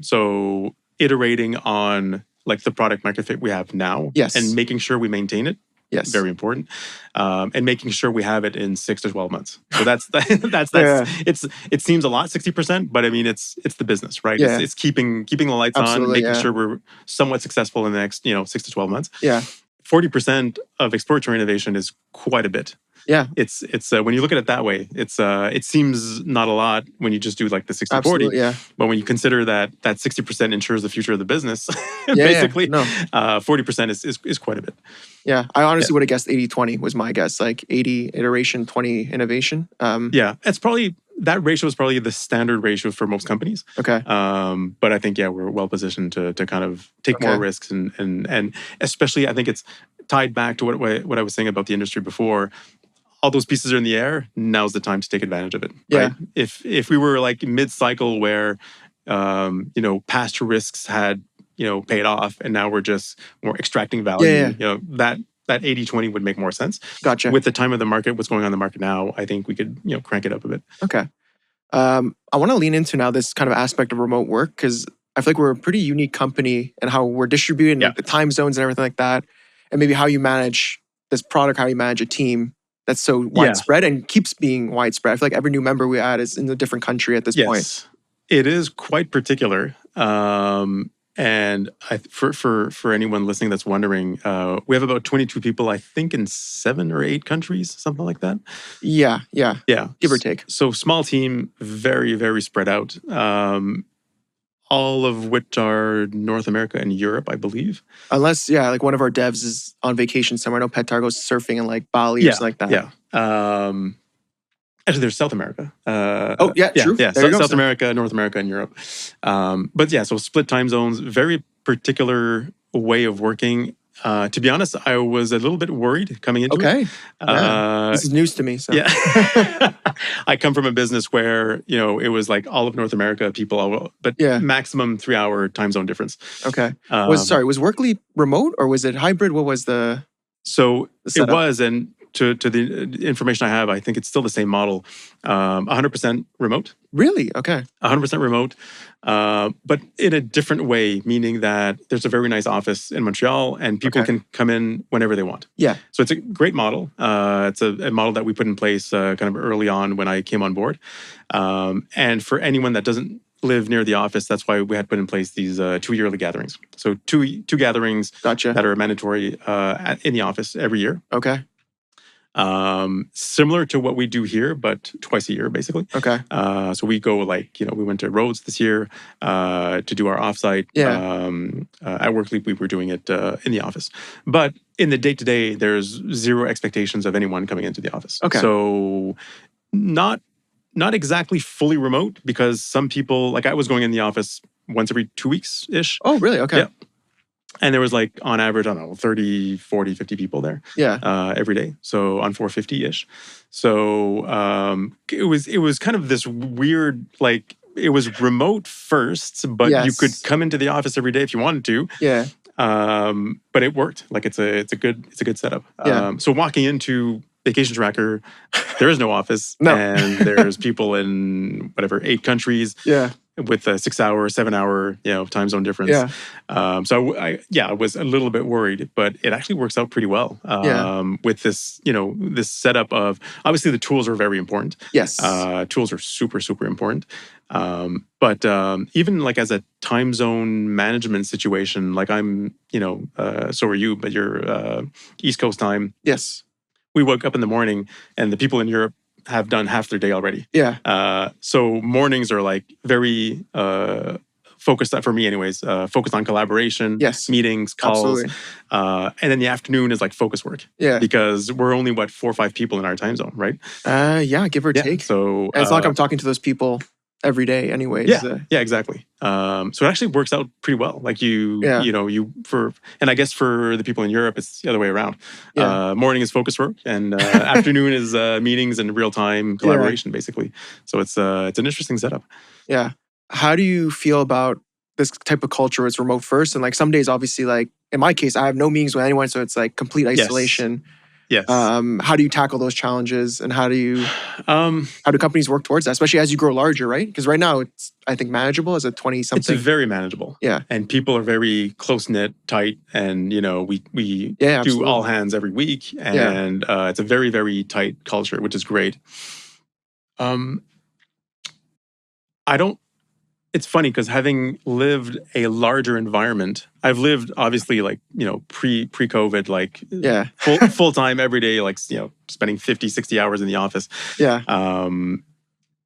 So iterating on like the product market fit we have now, yes, and making sure we maintain it, yes, very important, and making sure we have it in 6 to 12 months. So that's it seems a lot, 60%, but I mean it's the business, right? Yeah. It's keeping the lights on, making sure we're somewhat successful in the next 6 to 12 months. Yeah. 40% of exploratory innovation is quite a bit. Yeah. It's when you look at it that way, it seems not a lot when you just do like the 60-40. Yeah. But when you consider that 60% ensures the future of the business, basically, 40% is quite a bit. Yeah. I honestly would have guessed 80-20 was my guess, like 80 iteration, 20 innovation. It's probably, that ratio is probably the standard ratio for most companies. Okay. But I think, we're well positioned to kind of take more risks and especially I think it's tied back to what I was saying about the industry before. All those pieces are in the air. Now's the time to take advantage of it. Right? If we were like mid-cycle where, past risks had, paid off, and now we're extracting value. That 80-20 would make more sense. Gotcha. With the time of the market, what's going on in the market now, I think we could, crank it up a bit. Okay. I want to lean into now this kind of aspect of remote work because I feel like we're a pretty unique company and how we're distributed, and the time zones and everything like that, and maybe how you manage this product, how you manage a team that's so widespread and keeps being widespread. I feel like every new member we add is in a different country at this point. It is quite particular. And for anyone listening that's wondering, we have about 22 people, I think, in 7 or 8 countries, something like that. Yeah. Give or take. So small team, very, very spread out. All of which are North America and Europe, I believe. Unless, like one of our devs is on vacation somewhere. I know Petar goes surfing in like Bali or something like that. Yeah. Actually, there's South America. True. Yeah, South America, North America, and Europe. So split time zones, very particular way of working. To be honest, I was a little bit worried coming into it. This is news to me. So. Yeah. I come from a business where, it was like all of North America people, but maximum 3-hour time zone difference. Okay. Was Workly remote or was it hybrid? What was the it was, and to the information I have, I think it's still the same model. 100% remote. Really? Okay. 100% remote, but in a different way, meaning that there's a very nice office in Montreal and people can come in whenever they want. Yeah. So it's a great model. It's a model that we put in place kind of early on when I came on board. And for anyone that doesn't live near the office, that's why we had put in place these 2 yearly gatherings. So two gatherings Gotcha. that are mandatory in the office every year. Okay. Similar to what we do here, but twice a year, basically. Okay. So we go we went to Rhodes this year to do our offsite. Yeah. At Workleap, we were doing it in the office. But in the day-to-day, there's zero expectations of anyone coming into the office. Okay. So not exactly fully remote, because some people, like I was going in the office once every 2 weeks-ish. Oh, really? Okay. Yeah. And there was on average, I don't know, 30, 40, 50 people there every day. So on 450-ish. So it was kind of this weird, it was remote first, but you could come into the office every day if you wanted to. Yeah. But it worked. It's a good setup. Yeah. So walking into Vacation Tracker, there is no office. No. And there's people in 8 countries. Yeah. With a 6-hour, 7-hour, time zone difference. Yeah. So I was a little bit worried, but it actually works out pretty well. With this, this setup of, obviously the tools are very important. Yes. Tools are super, super important. But even as a time zone management situation, I'm, so are you, but you're East Coast time. Yes. We woke up in the morning and the people in Europe have done half their day already. Yeah. So mornings are very focused, for me anyways, focused on collaboration, yes, meetings, calls. Absolutely. And then the afternoon is focus work. Yeah. Because we're only 4 or 5 people in our time zone, right? Yeah, give or take. So and it's not like I'm talking to those people every day anyways. Yeah, exactly. So it actually works out pretty well. And I guess for the people in Europe, it's the other way around. Yeah. Morning is focus work, and afternoon is meetings and real time collaboration, basically. So it's an interesting setup. Yeah. How do you feel about this type of culture where it's remote first? And some days, obviously, in my case, I have no meetings with anyone, so it's complete isolation. Yes. How do you tackle those challenges, and how do companies work towards that, especially as you grow larger, right? Because right now it's, I think, manageable as a 20-something. It's very manageable. Yeah. And people are very close-knit, tight, and we do absolutely. all hands every week, and it's a very, very tight culture, which is great. It's funny because having lived a larger environment, I've lived obviously pre-COVID, full time every day, spending 50, 60 hours in the office. Yeah.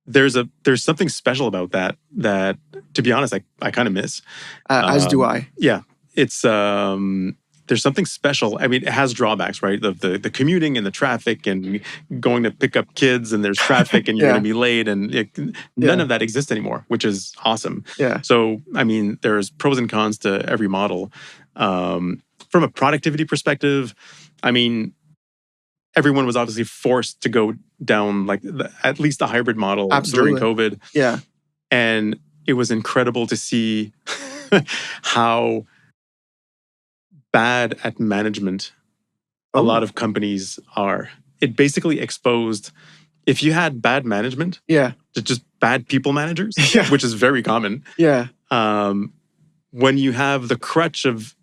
There's something special about that to be honest, I kind of miss. As do I. Yeah. It's there's something special. I mean, it has drawbacks, right? The commuting and the traffic and going to pick up kids and there's traffic and you're going to be late and none of that exists anymore, which is awesome. Yeah. So, I mean, there's pros and cons to every model. From a productivity perspective, I mean, everyone was obviously forced to go down at least the hybrid model during COVID. Yeah. And it was incredible to see how bad at management a lot of companies are. It basically exposed, if you had bad management, just bad people managers, which is very common. Yeah. When you have the crutch of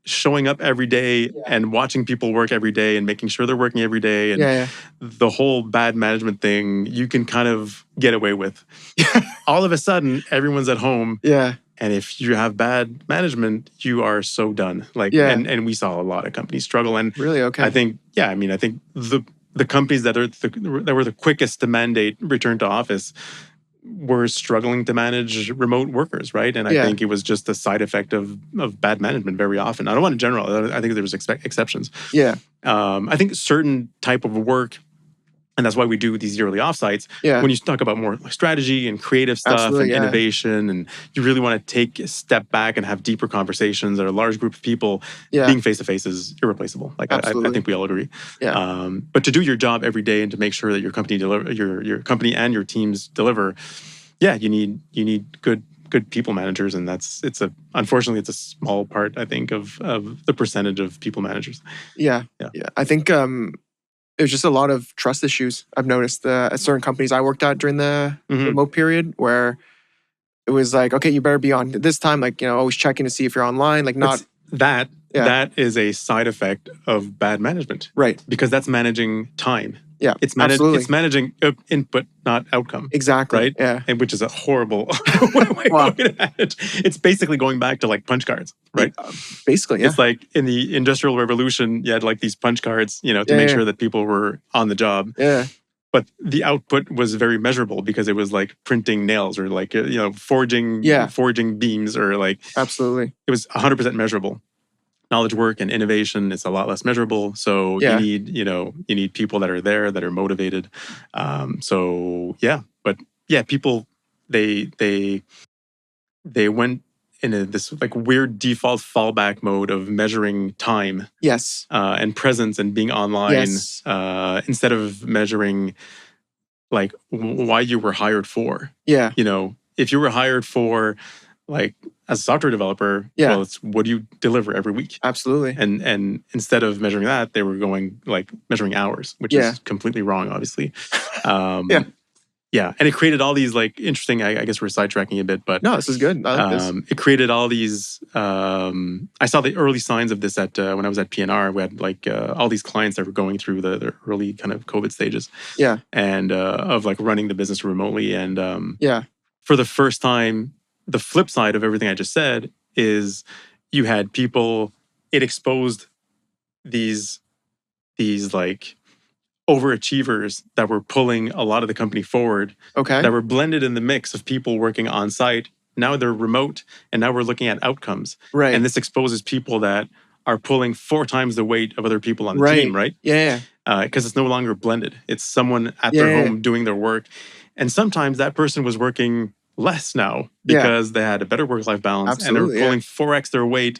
showing up every day and watching people work every day and making sure they're working every day and the whole bad management thing, you can kind of get away with. All of a sudden, everyone's at home. Yeah. And if you have bad management, you are so done. And we saw a lot of companies struggle. And really, okay. I think the companies that were the quickest to mandate return to office were struggling to manage remote workers, right? And I think it was just a side effect of bad management very often. I don't want to generalize. I think there was exceptions. Yeah. I think certain type of work, and that's why we do these yearly offsites. Yeah. When you talk about more strategy and creative stuff and innovation, and you really want to take a step back and have deeper conversations at a large group of people, being face-to-face is irreplaceable. I think we all agree. Yeah. But to do your job every day and to make sure that your company your company and your teams deliver, you need good people managers, and unfortunately it's a small part, I think, of the percentage of people managers. Yeah. I think it was just a lot of trust issues I've noticed at certain companies I worked at during the remote period, where it was okay, you better be on this time, always checking to see if you're online, that is a side effect of bad management. Right. Because that's managing time. Yeah. It's Absolutely. managing input, not outcome. Exactly. Right? Yeah. And which is a horrible Wow. way to manage. It's basically going back to like punch cards, right? Basically, yeah. It's like in the Industrial Revolution, you had like these punch cards, to make sure that people were on the job. Yeah. But the output was very measurable because it was like printing nails or like, forging beams, or like Absolutely. it was 100% measurable. Knowledge work and innovation is a lot less measurable. So Yeah. you need people that are there, that are motivated. But yeah, people, they went in this like weird default fallback mode of measuring time, Yes. and presence and being online, Yes. instead of measuring like why you were hired for. Yeah. If you were hired for like as a software developer, Yeah. well, it's what do you deliver every week? Absolutely. And instead of measuring that, they were going like measuring hours, which is completely wrong, obviously. Yeah. Yeah, and it created all these like interesting. I guess we're sidetracking a bit, but No, this is good. I like this. it created all these. I saw the early signs of this at when I was at PNR. We had like all these clients that were going through the early kind of COVID stages. Yeah. And of like running the business remotely, and Yeah. for the first time, the flip side of everything I just said is you had people. It exposed these like overachievers that were pulling a lot of the company forward, Okay. that were blended in the mix of people working on site. Now they're remote, and now we're looking at outcomes. Right. And this exposes people that are pulling 4 times the weight of other people on the team, right? Yeah. Because it's no longer blended. It's someone at their home doing their work. And sometimes that person was working less now because they had a better work-life balance. Absolutely, and they were pulling 4x their weight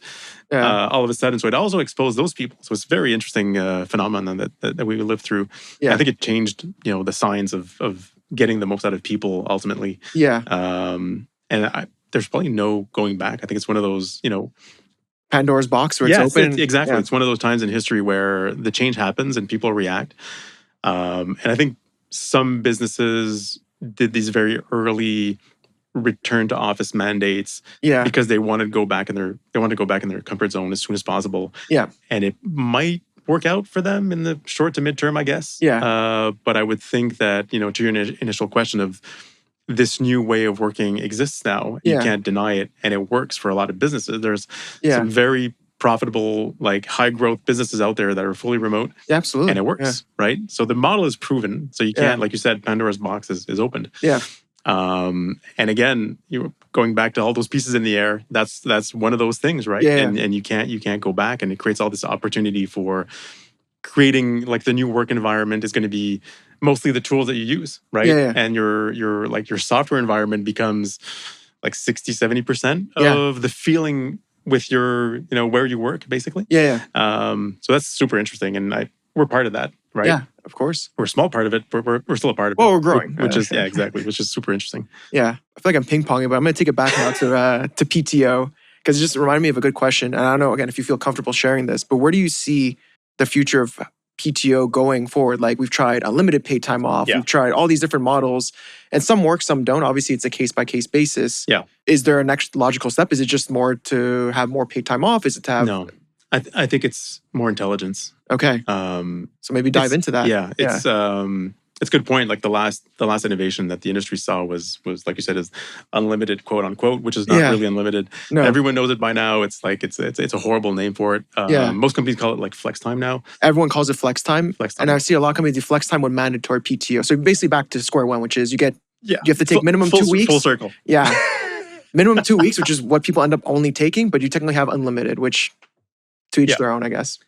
all of a sudden. So it also exposed those people. So it's a very interesting phenomenon that we lived through. Yeah. I think it changed, the science of getting the most out of people ultimately. Yeah. There's probably no going back. I think it's one of those, Pandora's box where it's open. Exactly. Yeah. It's one of those times in history where the change happens and people react. And I think some businesses did these very early return to office mandates because they wanted to go back in their comfort zone as soon as possible. Yeah. And it might work out for them in the short to midterm, I guess. Yeah. But I would think that, to your initial question of this new way of working exists now. You can't deny it. And it works for a lot of businesses. There's some very profitable, like high growth businesses out there that are fully remote. Yeah, absolutely. And it works, right? So the model is proven. So you can't, like you said, Pandora's box is opened. Yeah. And again, you're going back to all those pieces in the air. That's one of those things, right? Yeah. And you can't go back, and it creates all this opportunity for creating like the new work environment is going to be mostly the tools that you use, right? Yeah. And your software environment becomes like 60-70% of the feeling with your where you work, basically. Yeah. So that's super interesting, and we're part of that, right? Yeah, of course. We're a small part of it, but we're still a part of it. Well, we're growing. Which is exactly, which is super interesting. Yeah, I feel like I'm ping-ponging, but I'm going to take it back now to PTO, because it just reminded me of a good question. And I don't know, again, if you feel comfortable sharing this, but where do you see the future of PTO going forward? Like, we've tried unlimited paid time off. Yeah. We've tried all these different models, and some work, some don't. Obviously, it's a case-by-case basis. Yeah. Is there a next logical step? Is it just more to have more paid time off? Is it to have... No, I think it's more intelligence. Okay. So maybe dive into that. Yeah, it's a good point. Like the last innovation that the industry saw was like you said, is unlimited, quote unquote, which is not really unlimited. No. Everyone knows it by now. It's like it's a horrible name for it. Most companies call it like flex time now. Everyone calls it flex time. Flex time. And I see a lot of companies do flex time with mandatory PTO. So basically back to square one, which is you have to take minimum 2 weeks. Full circle. Yeah. Minimum 2 weeks, which is what people end up only taking, but you technically have unlimited, which to each their own, I guess.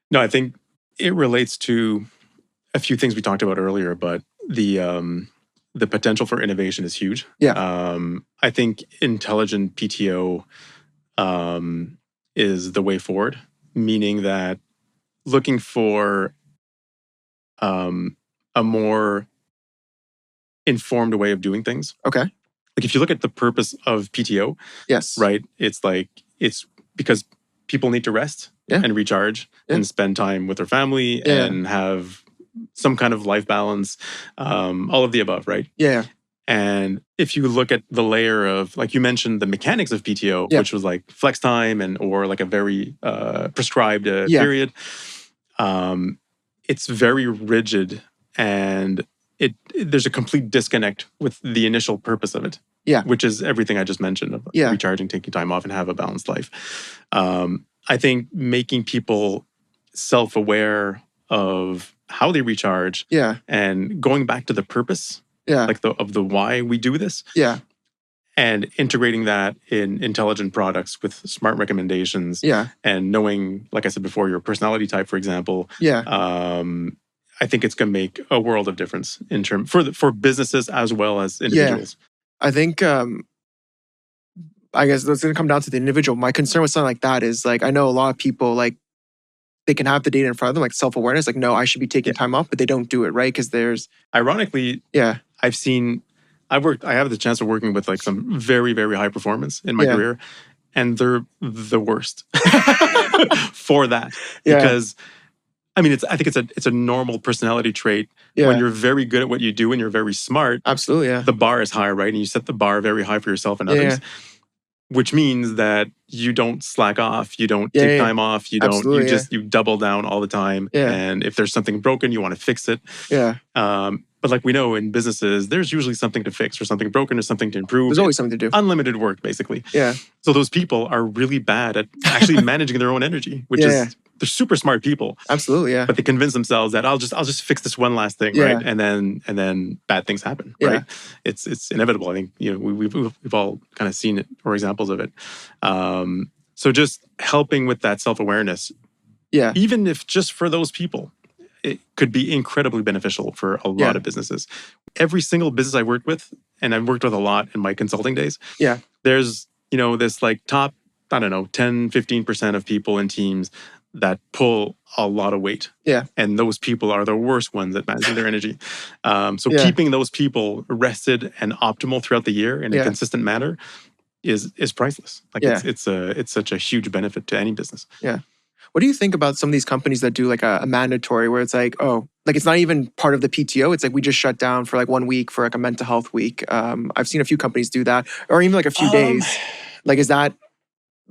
No, I think it relates to a few things we talked about earlier, but the potential for innovation is huge. Yeah. I think intelligent PTO is the way forward, meaning that looking for a more informed way of doing things. Okay. Like if you look at the purpose of PTO, yes, right? It's because people need to rest and recharge and spend time with their family and have some kind of life balance, all of the above, right? Yeah. And if you look at the layer of, like you mentioned, the mechanics of PTO, which was like flex time or like a very prescribed period, it's very rigid and there's a complete disconnect with the initial purpose of it. Yeah. Which is everything I just mentioned of Yeah. recharging, taking time off, and have a balanced life. I think making people self-aware of how they recharge, Yeah. and going back to the purpose, Yeah. like of the why we do this, Yeah. and integrating that in intelligent products with smart recommendations, Yeah. and knowing, like I said before, your personality type, for example. Yeah. I think it's going to make a world of difference in term for businesses as well as individuals. I think I guess that's going to come down to the individual. My concern with something like that is like, I know a lot of people like they can have the data in front of them, like self-awareness, like, no, I should be taking time off, but they don't do it, right? Because there's ironically, I have the chance of working with like some very, very high performance in my career, and they're the worst for that. Because I mean, I think it's a normal personality trait. When you're very good at what you do and you're very smart. Absolutely, the bar is high, right? And you set the bar very high for yourself and others. Which means that you don't slack off, you don't take time off, you don't, you double down all the time. And if there's something broken, you want to fix it. But like we know in businesses, there's usually something to fix or something broken or something to improve. There's always something to do. Unlimited work, basically. So those people are really bad at actually managing their own energy, which is, they're super smart people. Absolutely, But they convince themselves that I'll just fix this one last thing, right? And then bad things happen, right? It's inevitable. I think we've all kind of seen it or examples of it. So just helping with that self-awareness, even if just for those people, it could be incredibly beneficial for a lot of businesses. Every single business I worked with, and I've worked with a lot in my consulting days, there's this like top, I don't know, 10, 15% of people in teams that pull a lot of weight. And those people are the worst ones at managing their energy. So keeping those people rested and optimal throughout the year in a consistent manner is priceless. Like it's such a huge benefit to any business. What do you think about some of these companies that do like a mandatory where it's like, oh, like it's not even part of the PTO. It's like we just shut down for like 1 week for like a mental health week. I've seen a few companies do that, or even like a few days. Like, is that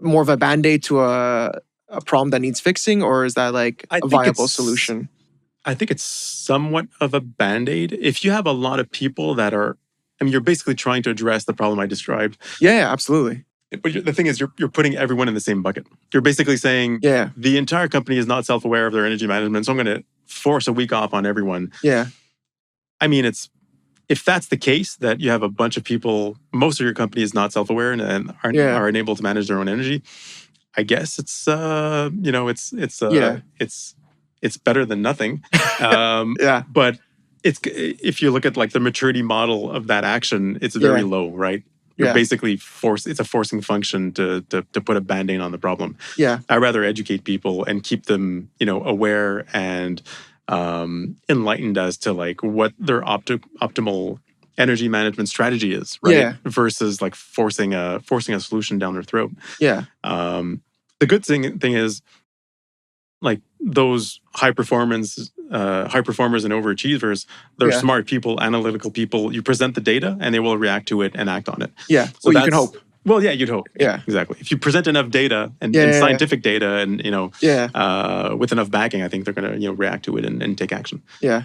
more of a Band-Aid to a problem that needs fixing, or is that like a viable solution? I think it's somewhat of a Band-Aid. If you have a lot of people that are, I mean, you're basically trying to address the problem I described. Yeah, absolutely. But the thing is, you're putting everyone in the same bucket. You're basically saying, the entire company is not self-aware of their energy management, so I'm going to force a week off on everyone. I mean, if that's the case, that you have a bunch of people, most of your company is not self-aware and are unable to manage their own energy, I guess it's it's better than nothing. But if you look at like the maturity model of that action, it's very low, right? You're basically it's a forcing function to put a Band-Aid on the problem. I'd rather educate people and keep them, aware and enlightened as to like what their optimal energy management strategy is, right? Versus like forcing a solution down their throat. The good thing is, like those high performers and overachievers, they're smart people, analytical people. You present the data and they will react to it and act on it. So you can hope. Well, yeah, you'd hope. Exactly. If you present enough data and scientific data and with enough backing, I think they're going to react to it and take action. I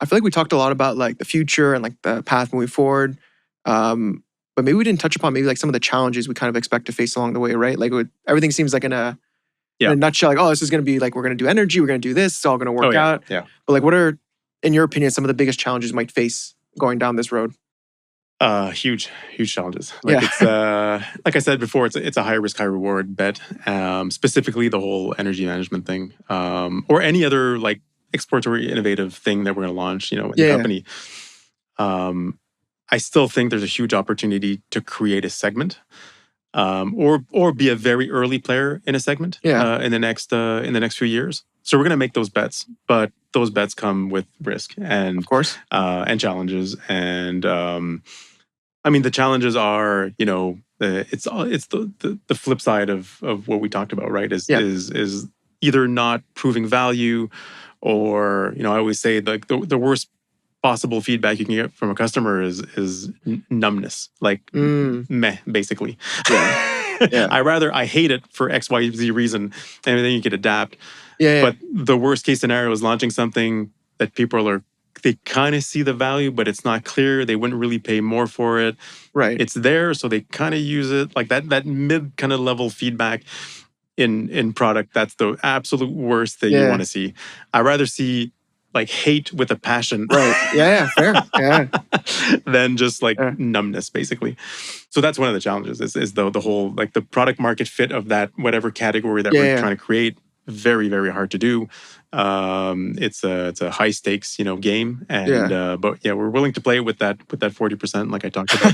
feel like we talked a lot about like the future and like the path moving forward. But maybe we didn't touch upon maybe like some of the challenges we kind of expect to face along the way, right? Like everything seems like in a nutshell, like, oh, this is going to be like, we're going to do energy, we're going to do this, it's all going to work out. But like, what are, in your opinion, some of the biggest challenges you might face going down this road? Huge challenges. Like it's like I said before, it's a high risk, high reward bet. Specifically, the whole energy management thing, or any other like exploratory, innovative thing that we're going to launch, in the company. I still think there's a huge opportunity to create a segment, or be a very early player in a segment in the next few years. So we're going to make those bets, but those bets come with risk and, of course, and challenges. And I mean, the challenges are, it's the flip side of what we talked about, right? Is either not proving value, or I always say like the worst possible feedback you can get from a customer is numbness, like meh, basically. I hate it for X, Y, Z reason, and then you could adapt. But the worst case scenario is launching something that people are they kind of see the value, but it's not clear. They wouldn't really pay more for it. Right. It's there, so they kind of use it. Like that mid kind of level feedback in product, that's the absolute worst that you want to see. I'd rather see like hate with a passion. Right. Yeah, fair. Yeah. than just like numbness, basically. So that's one of the challenges is the whole like the product market fit of that whatever category that we're trying to create. Very, very hard to do. It's a high stakes, game. And but we're willing to play with that 40%, like I talked about.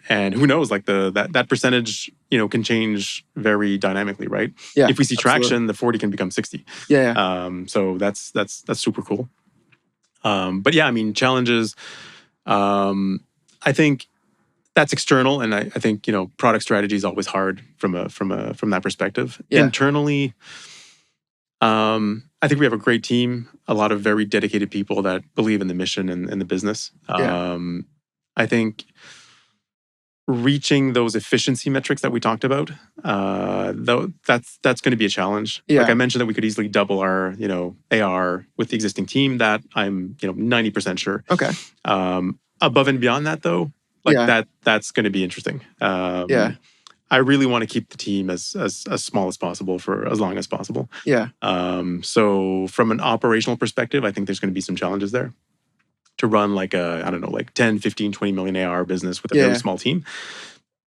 And who knows, like that percentage, can change very dynamically, right? Yeah. If we see traction, the 40 can become 60. So that's super cool. But yeah, I mean, challenges. I think that's external, and I think product strategy is always hard from that perspective. Internally, I think we have a great team, a lot of very dedicated people that believe in the mission and the business. I think reaching those efficiency metrics that we talked about, though, that's going to be a challenge. Like I mentioned, that we could easily double our AR with the existing team. That I'm 90% sure. Okay. Above and beyond that, though, that's going to be interesting. I really want to keep the team as small as possible for as long as possible. So from an operational perspective, I think there's going to be some challenges there to run like I don't know, like 10, 15, 20 million AR business with a very small team.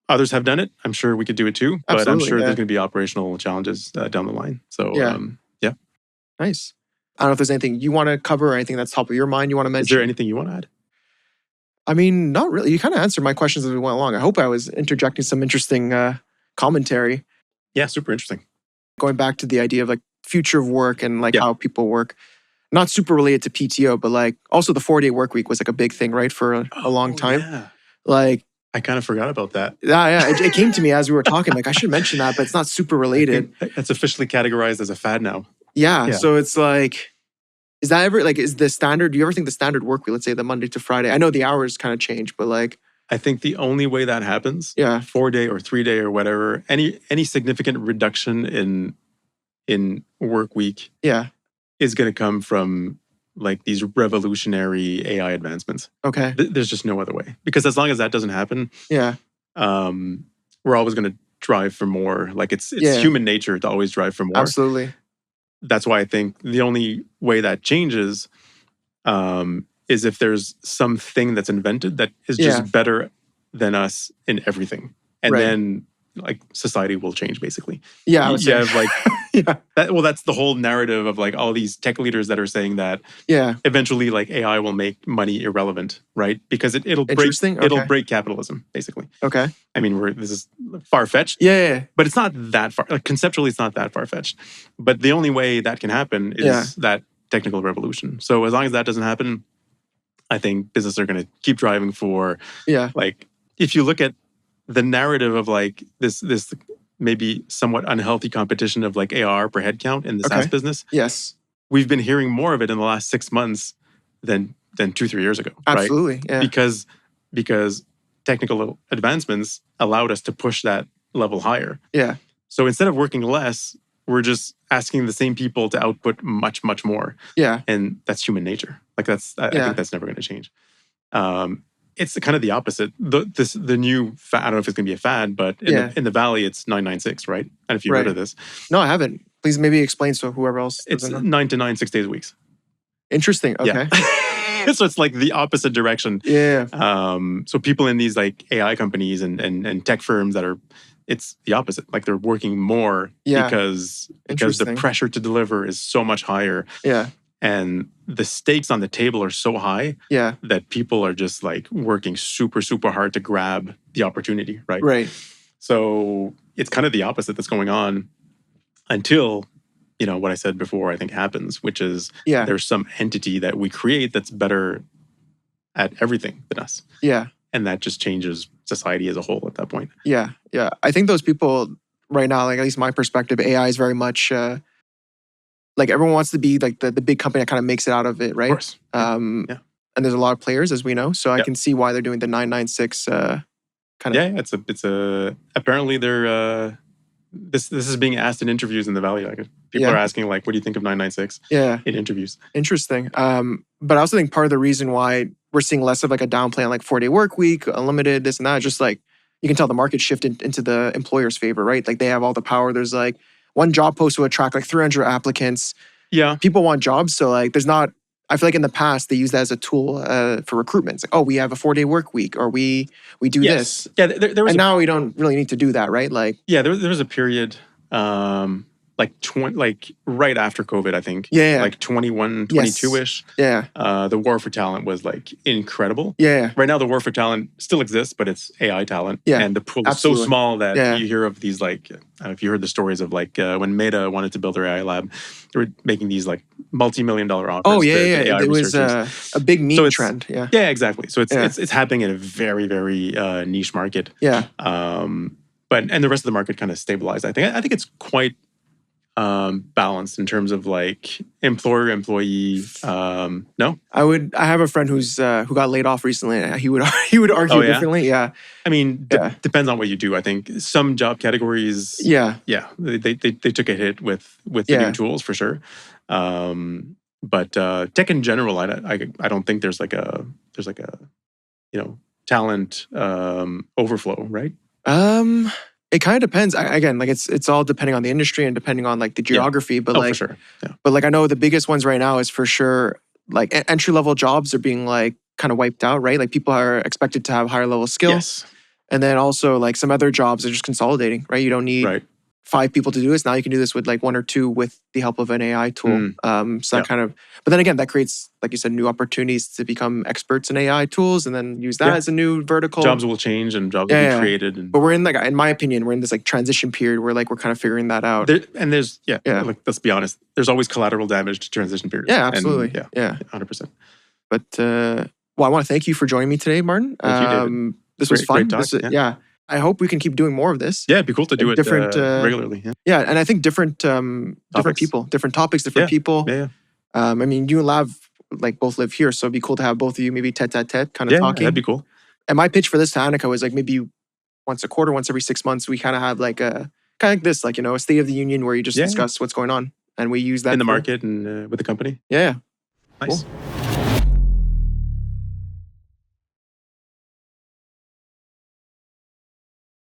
Others have done it. I'm sure we could do it too, but I'm sure there's going to be operational challenges down the line. So Nice. I don't know if there's anything you want to cover or anything that's top of your mind you want to mention. Is there anything you want to add? I mean, not really. You kind of answered my questions as we went along. I hope I was interjecting some interesting commentary. Yeah, super interesting. Going back to the idea of like future of work and like how people work. Not super related to PTO, but like also the 4-day work week was like a big thing, right? For a long time. Yeah. Like I kind of forgot about that. Yeah. It came to me as we were talking. Like I should mention that, but it's not super related. It's officially categorized as a fad now. Yeah. So it's like, is that ever like, is the standard, do you ever think the standard work week, let's say the Monday to Friday, I know the hours kind of change, but like. I think the only way that happens, 4-day or 3-day or whatever, any significant reduction in work week is going to come from like these revolutionary AI advancements. Okay. There's just no other way. Because as long as that doesn't happen, we're always going to drive for more. Like it's human nature to always drive for more. Absolutely. That's why I think the only way that changes is if there's something that's invented that is just better than us in everything. And then like society will change basically. Yeah. You have like, that's the whole narrative of like all these tech leaders that are saying that eventually like AI will make money irrelevant, right? Because it'll break capitalism basically. Okay. I mean, this is far-fetched. But it's not that far, like conceptually it's not that far-fetched. But the only way that can happen is that technical revolution. So as long as that doesn't happen, I think businesses are going to keep driving for like, if you look at the narrative of like this maybe somewhat unhealthy competition of like AR per head count in the SaaS business. Yes. We've been hearing more of it in the last 6 months than 2-3 years ago. Absolutely. Right? Yeah. Because technical advancements allowed us to push that level higher. Yeah. So instead of working less, we're just asking the same people to output much, much more. Yeah. And that's human nature. Like I think that's never going to change. It's kind of the opposite. The new fad, I don't know if it's going to be a fad, but in the Valley, it's 996, right? And if you've heard of this. No, I haven't. Please maybe explain so whoever else It's 9 to 9, 6 days a week. Interesting. Okay. Yeah. So it's like the opposite direction. Yeah. So people in these like AI companies and tech firms it's the opposite. Like they're working more because the pressure to deliver is so much higher. Yeah. And the stakes on the table are so high that people are just like working super, super hard to grab the opportunity, right? Right. So it's kind of the opposite that's going on until, what I said before, I think happens, which is there's some entity that we create that's better at everything than us. Yeah. And that just changes society as a whole at that point. Yeah. Yeah. I think those people right now, like at least my perspective, AI is very much... like everyone wants to be like the big company that kind of makes it out of it, right? Of course. And there's a lot of players, as we know. So I can see why they're doing the 996 kind of. Yeah, it's a. Apparently this is being asked in interviews in the Valley. Like people Yeah. are asking like, what do you think of 996 Yeah. in interviews? Interesting. But I also think part of the reason why we're seeing less of like a downplay on like 4-day work week, unlimited, this and that, just like you can tell the market shifted into the employer's favor, right? Like they have all the power. There's like one job post will attract like 300 applicants. Yeah. People want jobs. So like there's not, I feel like in the past they use that as a tool for recruitment. It's like, oh, we have a 4-day work week or we do this. Yeah, there was And now we don't really need to do that, right? Like, yeah, there was a period like right after COVID, I think. Yeah. Like 21, Yes. 22-ish. Yeah. The war for talent was like incredible. Yeah. Right now, the war for talent still exists, but it's AI talent. Yeah, And the pool is absolutely. so small that Yeah. you hear of these like, I don't know if you heard the stories of like when Meta wanted to build their AI lab, they were making these like multi-million-dollar offers Oh, to yeah. AI It was researchers. a big meme So it's- trend. Yeah. Yeah, exactly. So Yeah. it's happening in a very, very niche market. Yeah. But the rest of the market kind of stabilized. I think it's quite balanced in terms of like employer employee. No, I have a friend who got laid off recently. And he would argue Oh, yeah? differently. Yeah. I mean Yeah. depends on what you do. I think some job categories, Yeah. they took a hit with the Yeah. new tools for sure. But tech in general, I don't think there's like a talent overflow, right? It kind of depends. Again, like it's all depending on the industry and depending on like the geography. But Oh, like, for sure. Yeah. but like I know the biggest ones right now is for sure like entry level jobs are being like kind of wiped out, right? Like people are expected to have higher level skills, Yes. and then also like some other jobs are just consolidating, right? You don't need Right. 5 people to do this. Now you can do this with like 1 or 2 with the help of an AI tool. So that Yeah. kind of, but then again, that creates, like you said, new opportunities to become experts in AI tools and then use that Yeah. as a new vertical. Jobs will change and jobs will Yeah. be created. And But we're in like, in my opinion, we're in this like transition period where like we're kind of figuring that out. there's Yeah. like let's be honest, there's always collateral damage to transition periods. Yeah, And, absolutely. yeah, Yeah. 100%. But well, I want to thank you for joining me today, Martin. Thank you, David. This was fun. Great talk, Yeah. I hope we can keep doing more of this. Yeah, it'd be cool to do it Different, regularly. Yeah. Yeah, and I think different Topics. people, different topics, different people. Yeah. I mean, you and Lav like both live here, so it'd be cool to have both of you maybe tete-a-tete kind of Yeah, talking. that'd be cool. And my pitch for this to Annika was like maybe once a quarter, once every 6 months, we kind of have like a kind of like this, like a State of the Union where you just Yeah. discuss what's going on, and we use that In the for- market and with the company. Yeah. Nice. Cool.